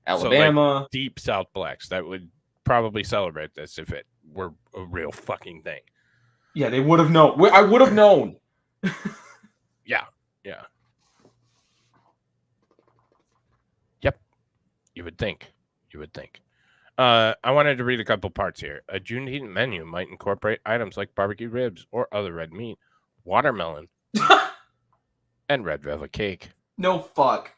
So like deep South blacks that would probably celebrate this if it were a real fucking thing. Yeah, they would have known. I would have known. Yeah. Yep. You would think. I wanted to read a couple parts here. A Juneteenth menu might incorporate items like barbecue ribs or other red meat, watermelon, and red velvet cake. No fuck.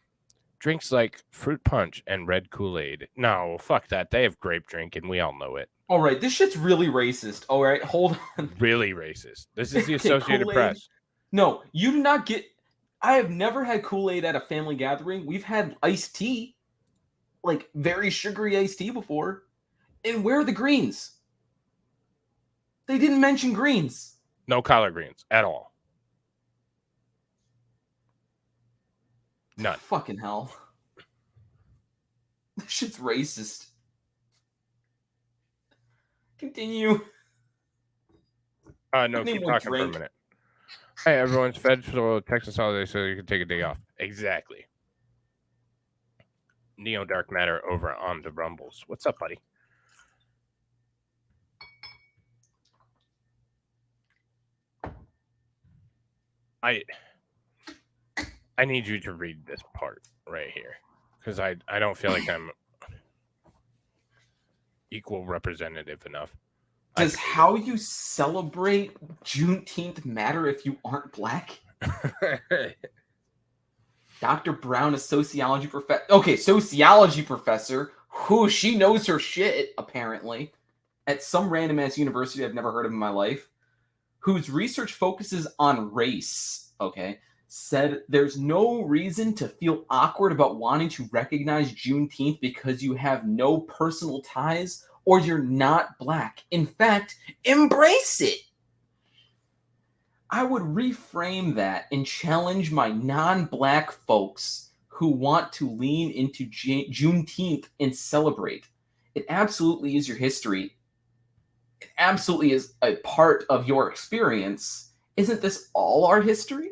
Drinks like fruit punch and red Kool-Aid. No, fuck that. They have grape drink, and we all know it. All right, this shit's really racist. All right, hold on. Really racist. This is the Associated Kool-Aid? Press. No, you do not get... I have never had Kool-Aid at a family gathering. We've had iced tea. Like, very sugary iced tea before. And where are the greens? They didn't mention greens. No collard greens at all. None. Fucking hell. This shit's racist. Continue. No, keep talking for a minute. Hey, everyone's federal Texas holiday, so you can take a day off. Exactly. Neo Dark Matter over on the Rumbles. What's up, buddy? I need you to read this part right here because I don't feel like I'm equal representative enough. Does how you celebrate Juneteenth matter if you aren't black? Dr. Brown, a sociology professor. Okay, sociology professor. Who she knows her shit, apparently. At some random ass university I've never heard of in my life. Whose research focuses on race. Okay. Said there's no reason to feel awkward about wanting to recognize Juneteenth because you have no personal ties or you're not black. In fact, embrace it. I would reframe that and challenge my non-black folks who want to lean into Juneteenth and celebrate. It absolutely is your history. It absolutely is a part of your experience. Isn't this all our history?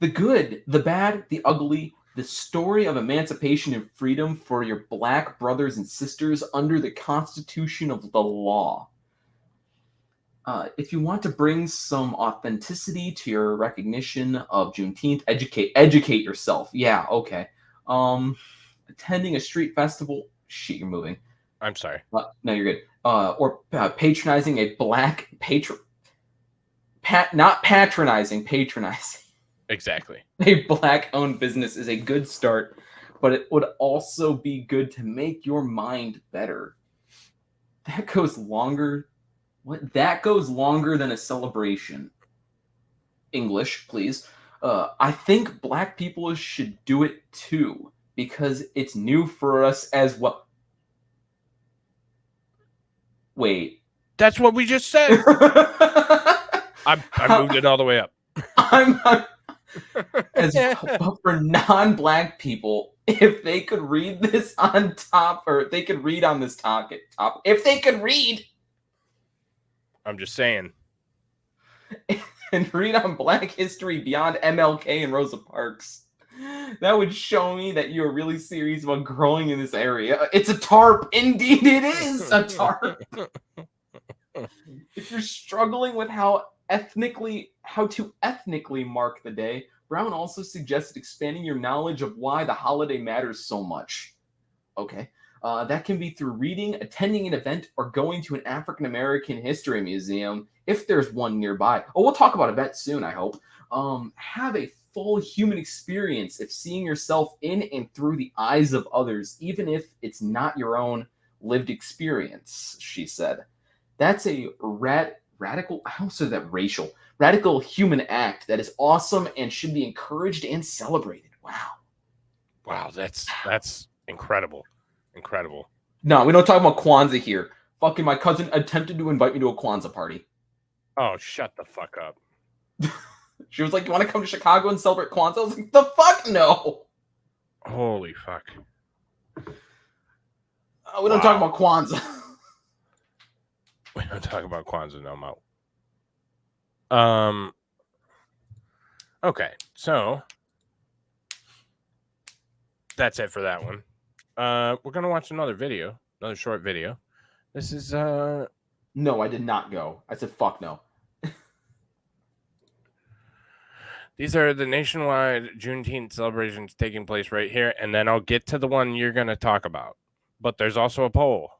The good, the bad, the ugly, the story of emancipation and freedom for your black brothers and sisters under the Constitution of the law. If you want to bring some authenticity to your recognition of Juneteenth, educate yourself. Yeah, okay. Attending a street festival. Shit, you're moving. I'm sorry. No, you're good. Or patronizing a black not patronizing, patronizing. Exactly. A black-owned business is a good start, but it would also be good to make your mind better. That goes longer. What? That goes longer than a celebration. English, please. I think black people should do it too, because it's new for us as well. Wait. That's what we just said. I moved it all the way up. But for non-black people, if they could read this on top, or they could read on this topic, if they could read, I'm just saying, and read on Black history beyond MLK and Rosa Parks, that would show me that you're really serious about growing in this area. It's a tarp. Indeed, it is a tarp. If you're struggling with how to ethnically mark the day, Brown also suggested expanding your knowledge of why the holiday matters so much. Okay. That can be through reading, attending an event, or going to an African American history museum, if there's one nearby. Oh, we'll talk about events soon, I hope. Have a full human experience if seeing yourself in and through the eyes of others, even if it's not your own lived experience, she said. That's a radical, I almost said that racial, radical human act that is awesome and should be encouraged and celebrated. Wow, that's incredible. Incredible. No, we don't talk about Kwanzaa here. Fucking my cousin attempted to invite me to a Kwanzaa party. Oh, shut the fuck up. She was like, you want to come to Chicago and celebrate Kwanzaa? I was like, the fuck no. Holy fuck. We don't talk about Kwanzaa. We don't talk about Kwanzaa no more. Okay, so that's it for that one. We're gonna watch another short video. This is No, I did not go. I said fuck no. These are the nationwide Juneteenth celebrations taking place right here, and then I'll get to the one you're gonna talk about. But there's also a poll.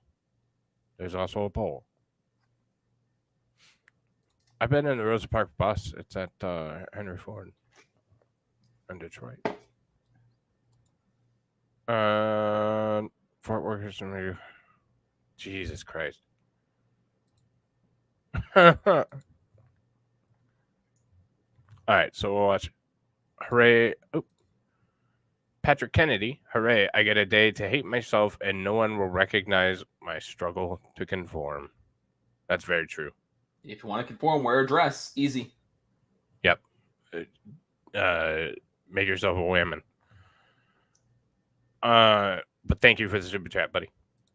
I've been in the Rosa Parks bus. It's at Henry Ford in Detroit. Fort Worth. Jesus Christ. All right, so we'll watch. Hooray. Oh. Patrick Kennedy. Hooray. I get a day to hate myself and no one will recognize my struggle to conform. That's very true. If you want to conform, wear a dress. Easy. Yep. Make yourself a woman. But thank you for the super chat, buddy.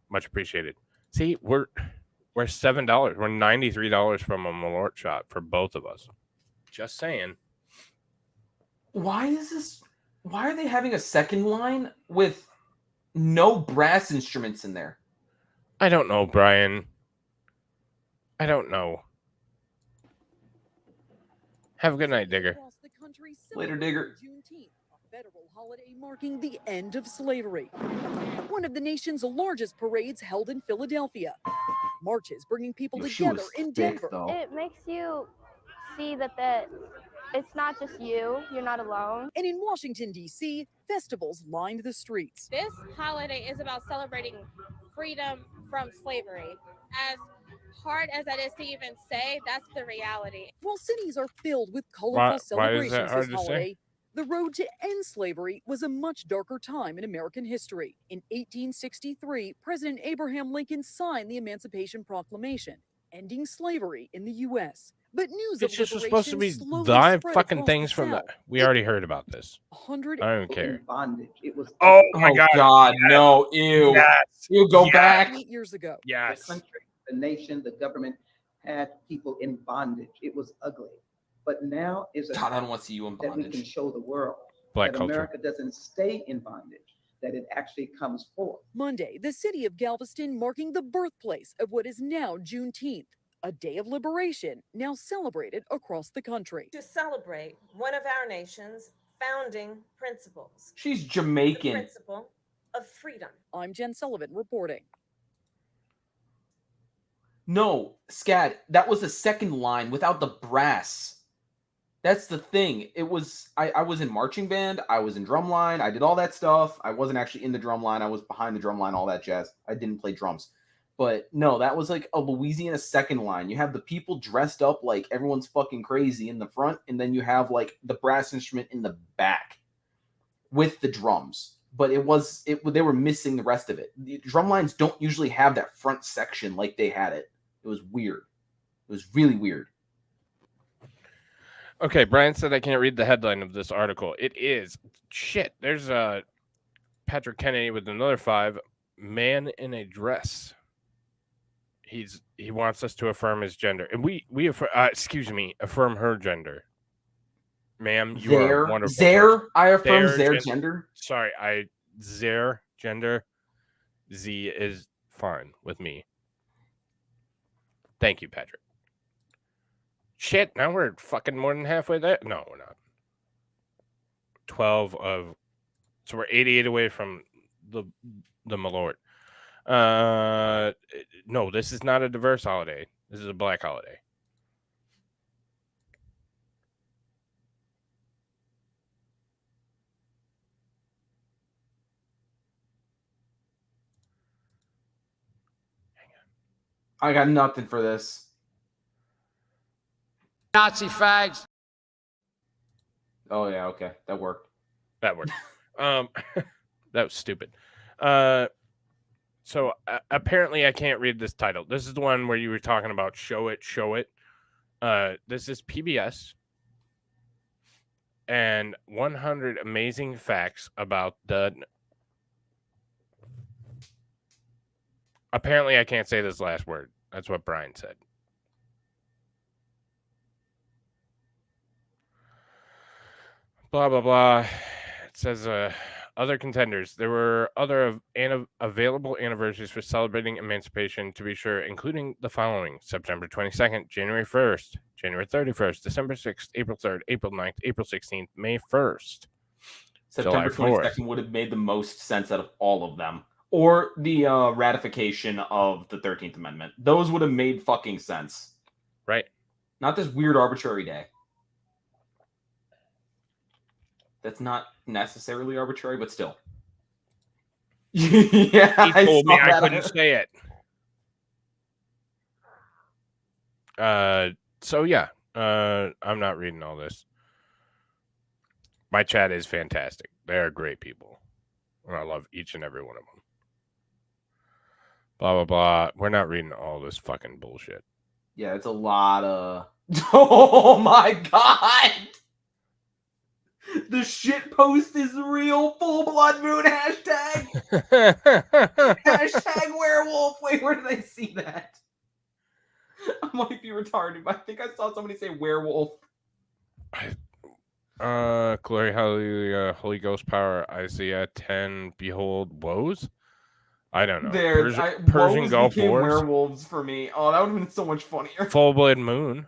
Much appreciated. See, we're $7. We're $93 from a Malort shot for both of us. Just saying. Why are they having a second line with no brass instruments in there? I don't know, Brian. I don't know. Have a good night, Digger. Later, Digger. Juneteenth, a federal holiday marking the end of slavery. One of the nation's largest parades held in Philadelphia. Marches bringing people together in Denver. It makes you see that it's not just you. You're not alone. And in Washington, D.C., festivals lined the streets. This holiday is about celebrating freedom from slavery. As hard as that is to even say, that's the reality. While cities are filled with colorful celebrations this holiday, the road to end slavery was a much darker time in American history. In 1863, President Abraham Lincoln signed the Emancipation Proclamation, ending slavery in the U.S. But news it's of just liberation supposed to be slowly live spread fucking across things the from the. South. We already heard about this. I 100 don't care. Bondage. It was. Oh my God! God, yes. no! Ew! Yes. You go back. 8 years ago. Yes. The country, the nation, the government had people in bondage. It was ugly. But now is a God, I don't want to see you in that we can bondage. show the world Black that culture. America doesn't stay in bondage, that it actually comes forth. Monday, the city of Galveston marking the birthplace of what is now Juneteenth, a day of liberation now celebrated across the country. To celebrate one of our nation's founding principles. She's The Jamaican. principle of freedom. I'm Jen Sullivan reporting. No, Scat, that was the second line without the brass. That's the thing. It was I was in marching band, I was in drumline, I did all that stuff. I wasn't actually in the drumline, I was behind the drumline, all that jazz. I didn't play drums. But no, that was like a Louisiana second line. You have the people dressed up like everyone's fucking crazy in the front, and then you have like the brass instrument in the back with the drums. But they were missing the rest of it. The drum lines don't usually have that front section like they had it. It was weird. It was really weird. Okay, Brian said I can't read the headline of this article. It is shit. There's Patrick Kennedy with another 5. Man in a dress. He wants us to affirm his gender, and we affirm her gender. Ma'am, you are a wonderful. I affirm their gender. Sorry, their gender. Z is fine with me. Thank you, Patrick. Shit, now we're fucking more than halfway there. No, we're not. 12 of, so we're 88 away from the Malort. No, this is not a diverse holiday. This is a black holiday. I got nothing for this. Nazi fags. Oh yeah, okay, that worked. That worked. That was stupid. So apparently I can't read this title. This is the one where you were talking about show it. This is PBS. And 100 amazing facts about the... Apparently I can't say this last word. That's what Brian said. Blah, blah, blah. It says... other contenders. There were other available anniversaries for celebrating emancipation, to be sure, including the following: September 22nd, January 1st, January 31st, December 6th, April 3rd, April 9th, April 16th, May 1st. September 22nd would have made the most sense out of all of them. Or the ratification of the 13th Amendment. Those would have made fucking sense. Right. Not this weird arbitrary day. That's not necessarily arbitrary, but still. Yeah, he told me I couldn't say it. So yeah, I'm not reading all this. My chat is fantastic. They are great people, and I love each and every one of them. Blah blah blah. We're not reading all this fucking bullshit. Yeah, it's a lot of. Oh my god. The shit post is real. Full blood moon hashtag. Hashtag werewolf. Wait, where did I see that? I might be retarded, but I think I saw somebody say werewolf. Glory, hallelujah, Holy Ghost power, Isaiah 10, behold, woes? I don't know. Persian Gulf Wars. Werewolves for me. Oh, that would have been so much funnier. Full blood moon.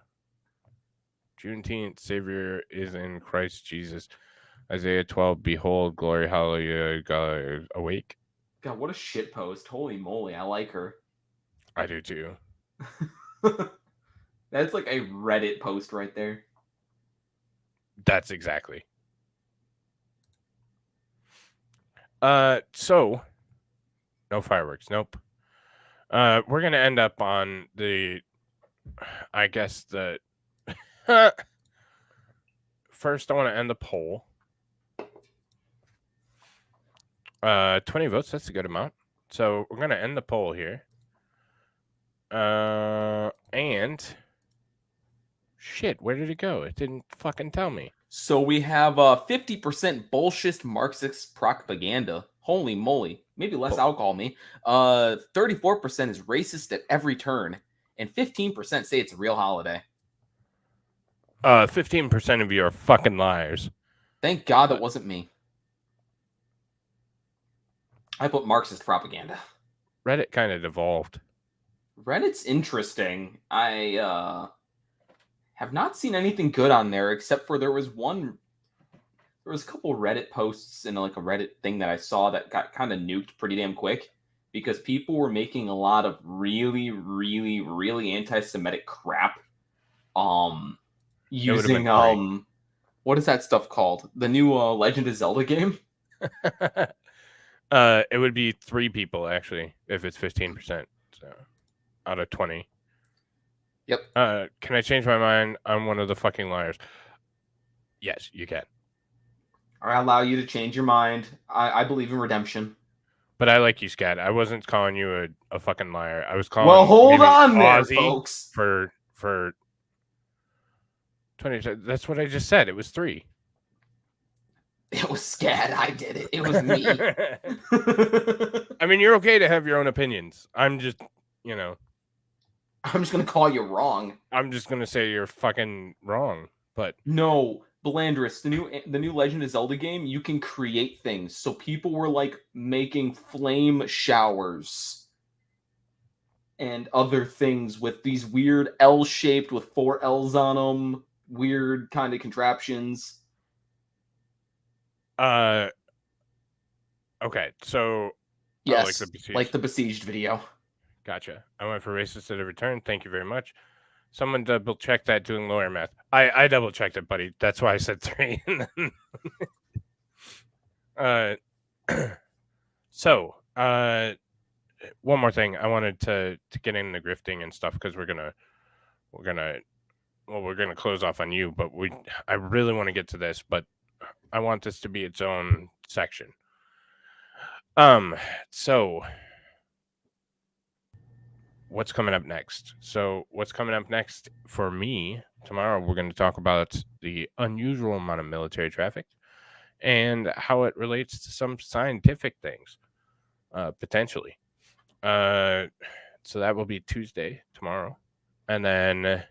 Juneteenth, Savior is in Christ Jesus. Isaiah 12, behold, glory, hallelujah, God, awake. God, what a shit post. Holy moly, I like her. I do too. That's like a Reddit post right there. That's exactly. So, no fireworks, nope. We're going to end up on the, I guess the... First, I want to end the poll. 20 votes, that's a good amount. So we're going to end the poll here. And shit, where did it go? It didn't fucking tell me. So we have 50% bullshit Marxist propaganda. Holy moly. Maybe less alcohol me. 34% is racist at every turn. And 15% say it's a real holiday. 15% of you are fucking liars. Thank God that wasn't me. I put Marxist propaganda. Reddit kind of devolved. Reddit's interesting. I have not seen anything good on there except for there was a couple Reddit posts and like a Reddit thing that I saw that got kind of nuked pretty damn quick because people were making a lot of really, really, really anti-Semitic crap. Using what is that stuff called? The new Legend of Zelda game? It would be 3 people actually if it's 15%. So out of 20. Yep. Can I change my mind on one of the fucking liars? Yes, you can. I allow you to change your mind. I believe in redemption. But I like you, Scat. I wasn't calling you a fucking liar. I was calling. Well, hold on there, Aussie folks. For 20. That's what I just said. It was 3. It was Scat. I did it. It was me. I mean, you're okay to have your own opinions. I'm just, I'm just gonna call you wrong. I'm just gonna say you're fucking wrong. But no, Belandris, the new Legend of Zelda game, you can create things. So people were like making flame showers and other things with these weird L-shaped with 4 L's on them, weird kind of contraptions. Okay, so yes, like the Besieged video. Gotcha. I went for racist at every turn. Thank you very much. Someone double check that doing lawyer math. I double checked it, buddy. That's why I said 3. So one more thing. I wanted to get into grifting and stuff because we're gonna close off on you, but I really want to get to this, but I want this to be its own section. So what's coming up next? So what's coming up next for me tomorrow? We're going to talk about the unusual amount of military traffic and how it relates to some scientific things, potentially. So that will be Tuesday tomorrow, and then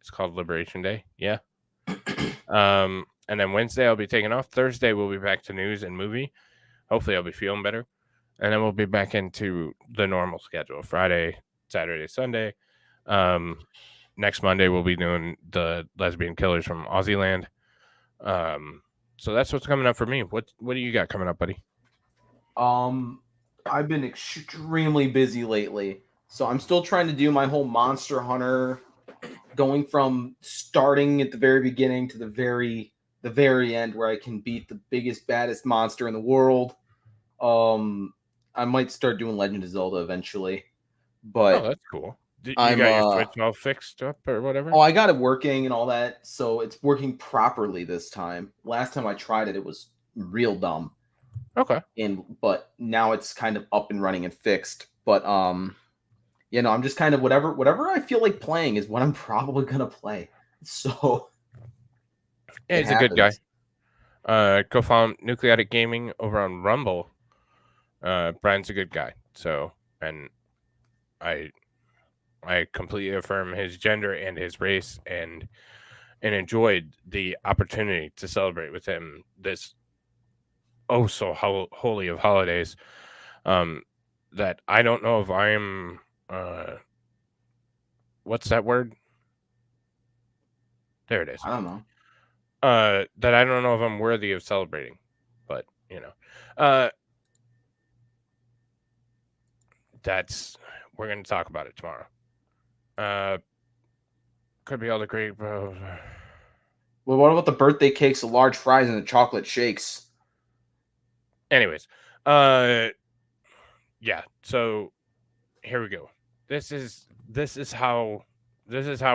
it's called Liberation Day. Yeah. And then Wednesday I'll be taking off. Thursday we'll be back to news and movie. Hopefully I'll be feeling better, and then we'll be back into the normal schedule. Friday, Saturday, Sunday. Next Monday we'll be doing the lesbian killers from Aussie land. So that's what's coming up for me. What do you got coming up, buddy? I've been extremely busy lately, so I'm still trying to do my whole Monster Hunter, going from starting at the very beginning to the very end where I can beat the biggest, baddest monster in the world. I might start doing Legend of Zelda eventually. But that's cool. You got your Switch all fixed up or whatever? Oh, I got it working and all that, so it's working properly this time. Last time I tried it, it was real dumb. Okay. But now it's kind of up and running and fixed. But I'm just kind of whatever I feel like playing is what I'm probably gonna play. So yeah, he's a good guy. Go follow him, Nucleotic Gaming over on Rumble. Brian's a good guy. So, and I completely affirm his gender and his race and enjoyed the opportunity to celebrate with him this so holy of holidays. That I don't know if I am what's that word? There it is. I don't know. That I don't know if I'm worthy of celebrating, but we're going to talk about it tomorrow. Could be all the great. Well, what about the birthday cakes, the large fries, and the chocolate shakes? Anyways, yeah. So here we go. This is how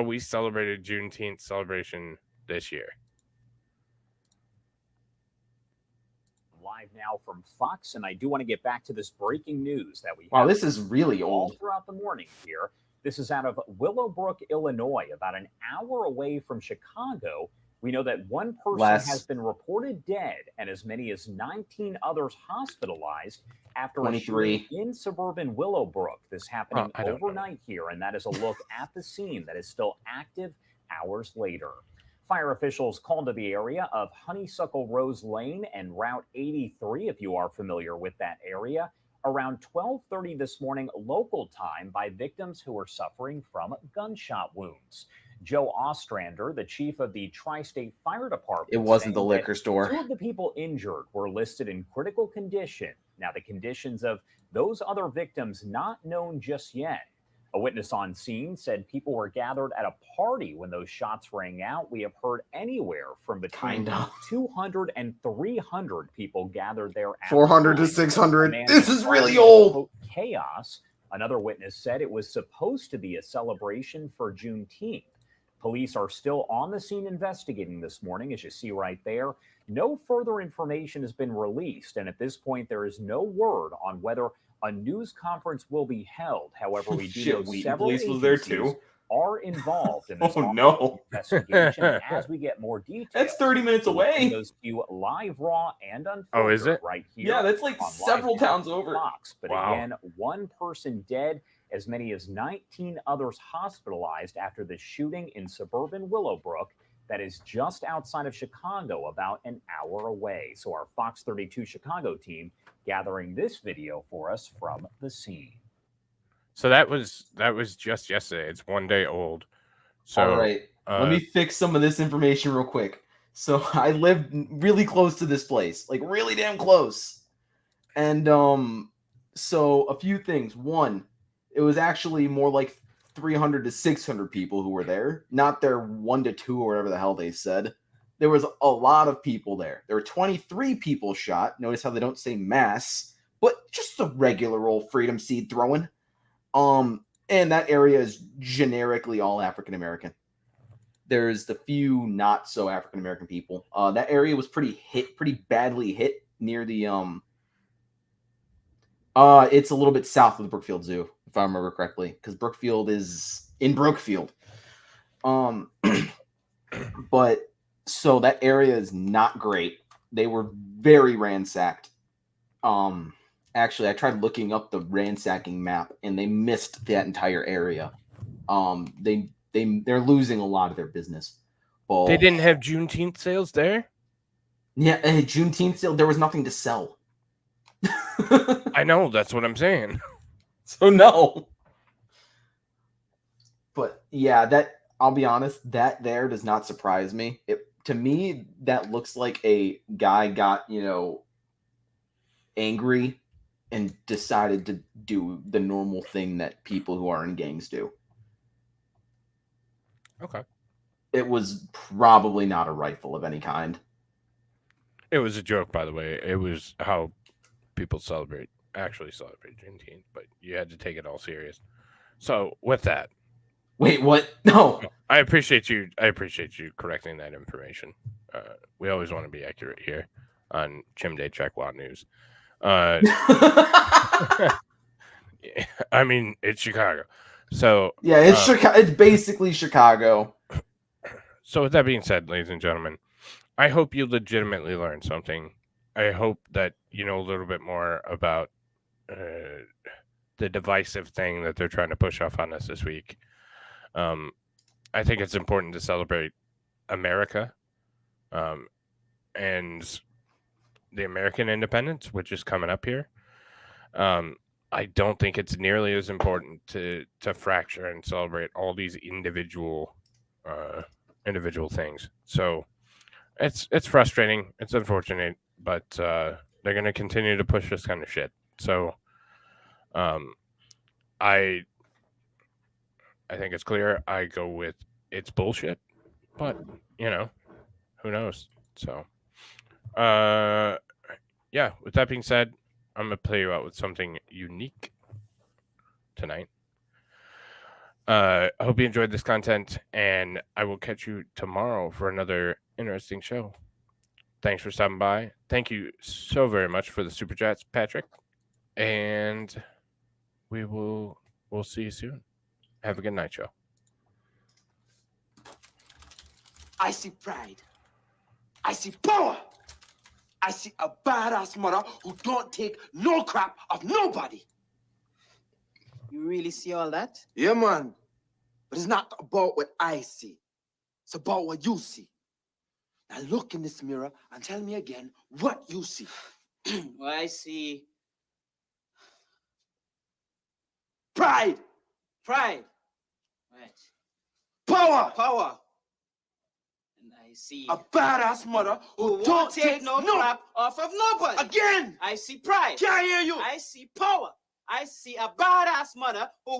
we celebrated Juneteenth celebration this year. Live now from Fox, and I do want to get back to this breaking news that we have. Wow, this is really old. All throughout the morning here. This is out of Willowbrook, Illinois, about an hour away from Chicago. We know that one person has been reported dead and as many as 19 others hospitalized after a shooting in suburban Willowbrook. This happening overnight here, and that is a look at the scene that is still active hours later. Fire officials called to the area of Honeysuckle Rose Lane and Route 83, if you are familiar with that area, around 12:30 this morning local time by victims who were suffering from gunshot wounds. Joe Ostrander, the chief of the Tri-State Fire Department, It wasn't the saying liquor that store. 2 of the people injured were listed in critical condition. Now, the conditions of those other victims not known just yet. A witness on scene said people were gathered at a party when those shots rang out. We have heard anywhere from between 200 and 300 people gathered there. 400 to 600. This is really old. Chaos. Another witness said it was supposed to be a celebration for Juneteenth. Police are still on the scene investigating this morning, as you see right there. No further information has been released, and at this point, there is no word on whether a news conference will be held. However, we do know several police was there agencies too. are involved in this investigation. And as we get more details, That's 30 minutes away. Those few live, raw, and unfiltered. Oh, is it? Right here. Yeah, that's like on several Live towns News over. Fox. But Wow. again, 1 person dead, as many as 19 others hospitalized after the shooting in suburban Willowbrook that is just outside of Chicago, about an hour away. So our Fox 32 Chicago team gathering this video for us from the scene. So that was just yesterday. It's 1 day old. So All right, let me fix some of this information real quick. So I lived really close to this place, like really damn close. And so a few things. One, it was actually more like 300 to 600 people who were there, not their 1 to 2 or whatever the hell they said. There was a lot of people there. There were 23 people shot. Notice how they don't say mass, but just a regular old freedom seed throwing. And that area is generically all African American. There's the few not so African American people. That area was pretty badly hit near the it's a little bit south of the Brookfield Zoo, if I remember correctly, because Brookfield is in Brookfield. But so that area is not great. They were very ransacked. Actually, I tried looking up the ransacking map, and they missed that entire area. They're losing a lot of their business. But they didn't have Juneteenth sales there? Yeah, Juneteenth sale. There was nothing to sell. I know, that's what I'm saying. So no. But yeah, that I'll be honest, that there does not surprise me. To me, that looks like a guy got, angry and decided to do the normal thing that people who are in gangs do. Okay. It was probably not a rifle of any kind. It was a joke, by the way. It was how people actually celebrate Juneteenth, but you had to take it all serious. So with that, wait, what? No, I appreciate you correcting that information. We always want to be accurate here on Chim Day Checkwa News. I mean, it's Chicago, so yeah, it's Chicago. It's basically Chicago. So with that being said, ladies and gentlemen, I hope you legitimately learned something. I hope that you know a little bit more about the divisive thing that they're trying to push off on us this week. I think it's important to celebrate America and the American independence, which is coming up here. I don't think it's nearly as important to fracture and celebrate all these individual things. So it's frustrating. It's unfortunate, but they're going to continue to push this kind of shit. So I think it's clear. I go with it's bullshit, but who knows? So yeah, with that being said, I'm going to play you out with something unique tonight. I hope you enjoyed this content, and I will catch you tomorrow for another interesting show. Thanks for stopping by. Thank you so very much for the super chats, Patrick. And we'll see you soon. Have a good night, show. I see pride. I see power. I see a badass mother who don't take no crap of nobody. You really see all that? Yeah, man. But it's not about what I see. It's about what you see. Now look in this mirror and tell me again what you see. Well, I see Pride. Pride. Right. Power. Power. And I see a badass mother who don't take no crap off of nobody. Again. I see pride. Can't hear you. I see power. I see a badass mother who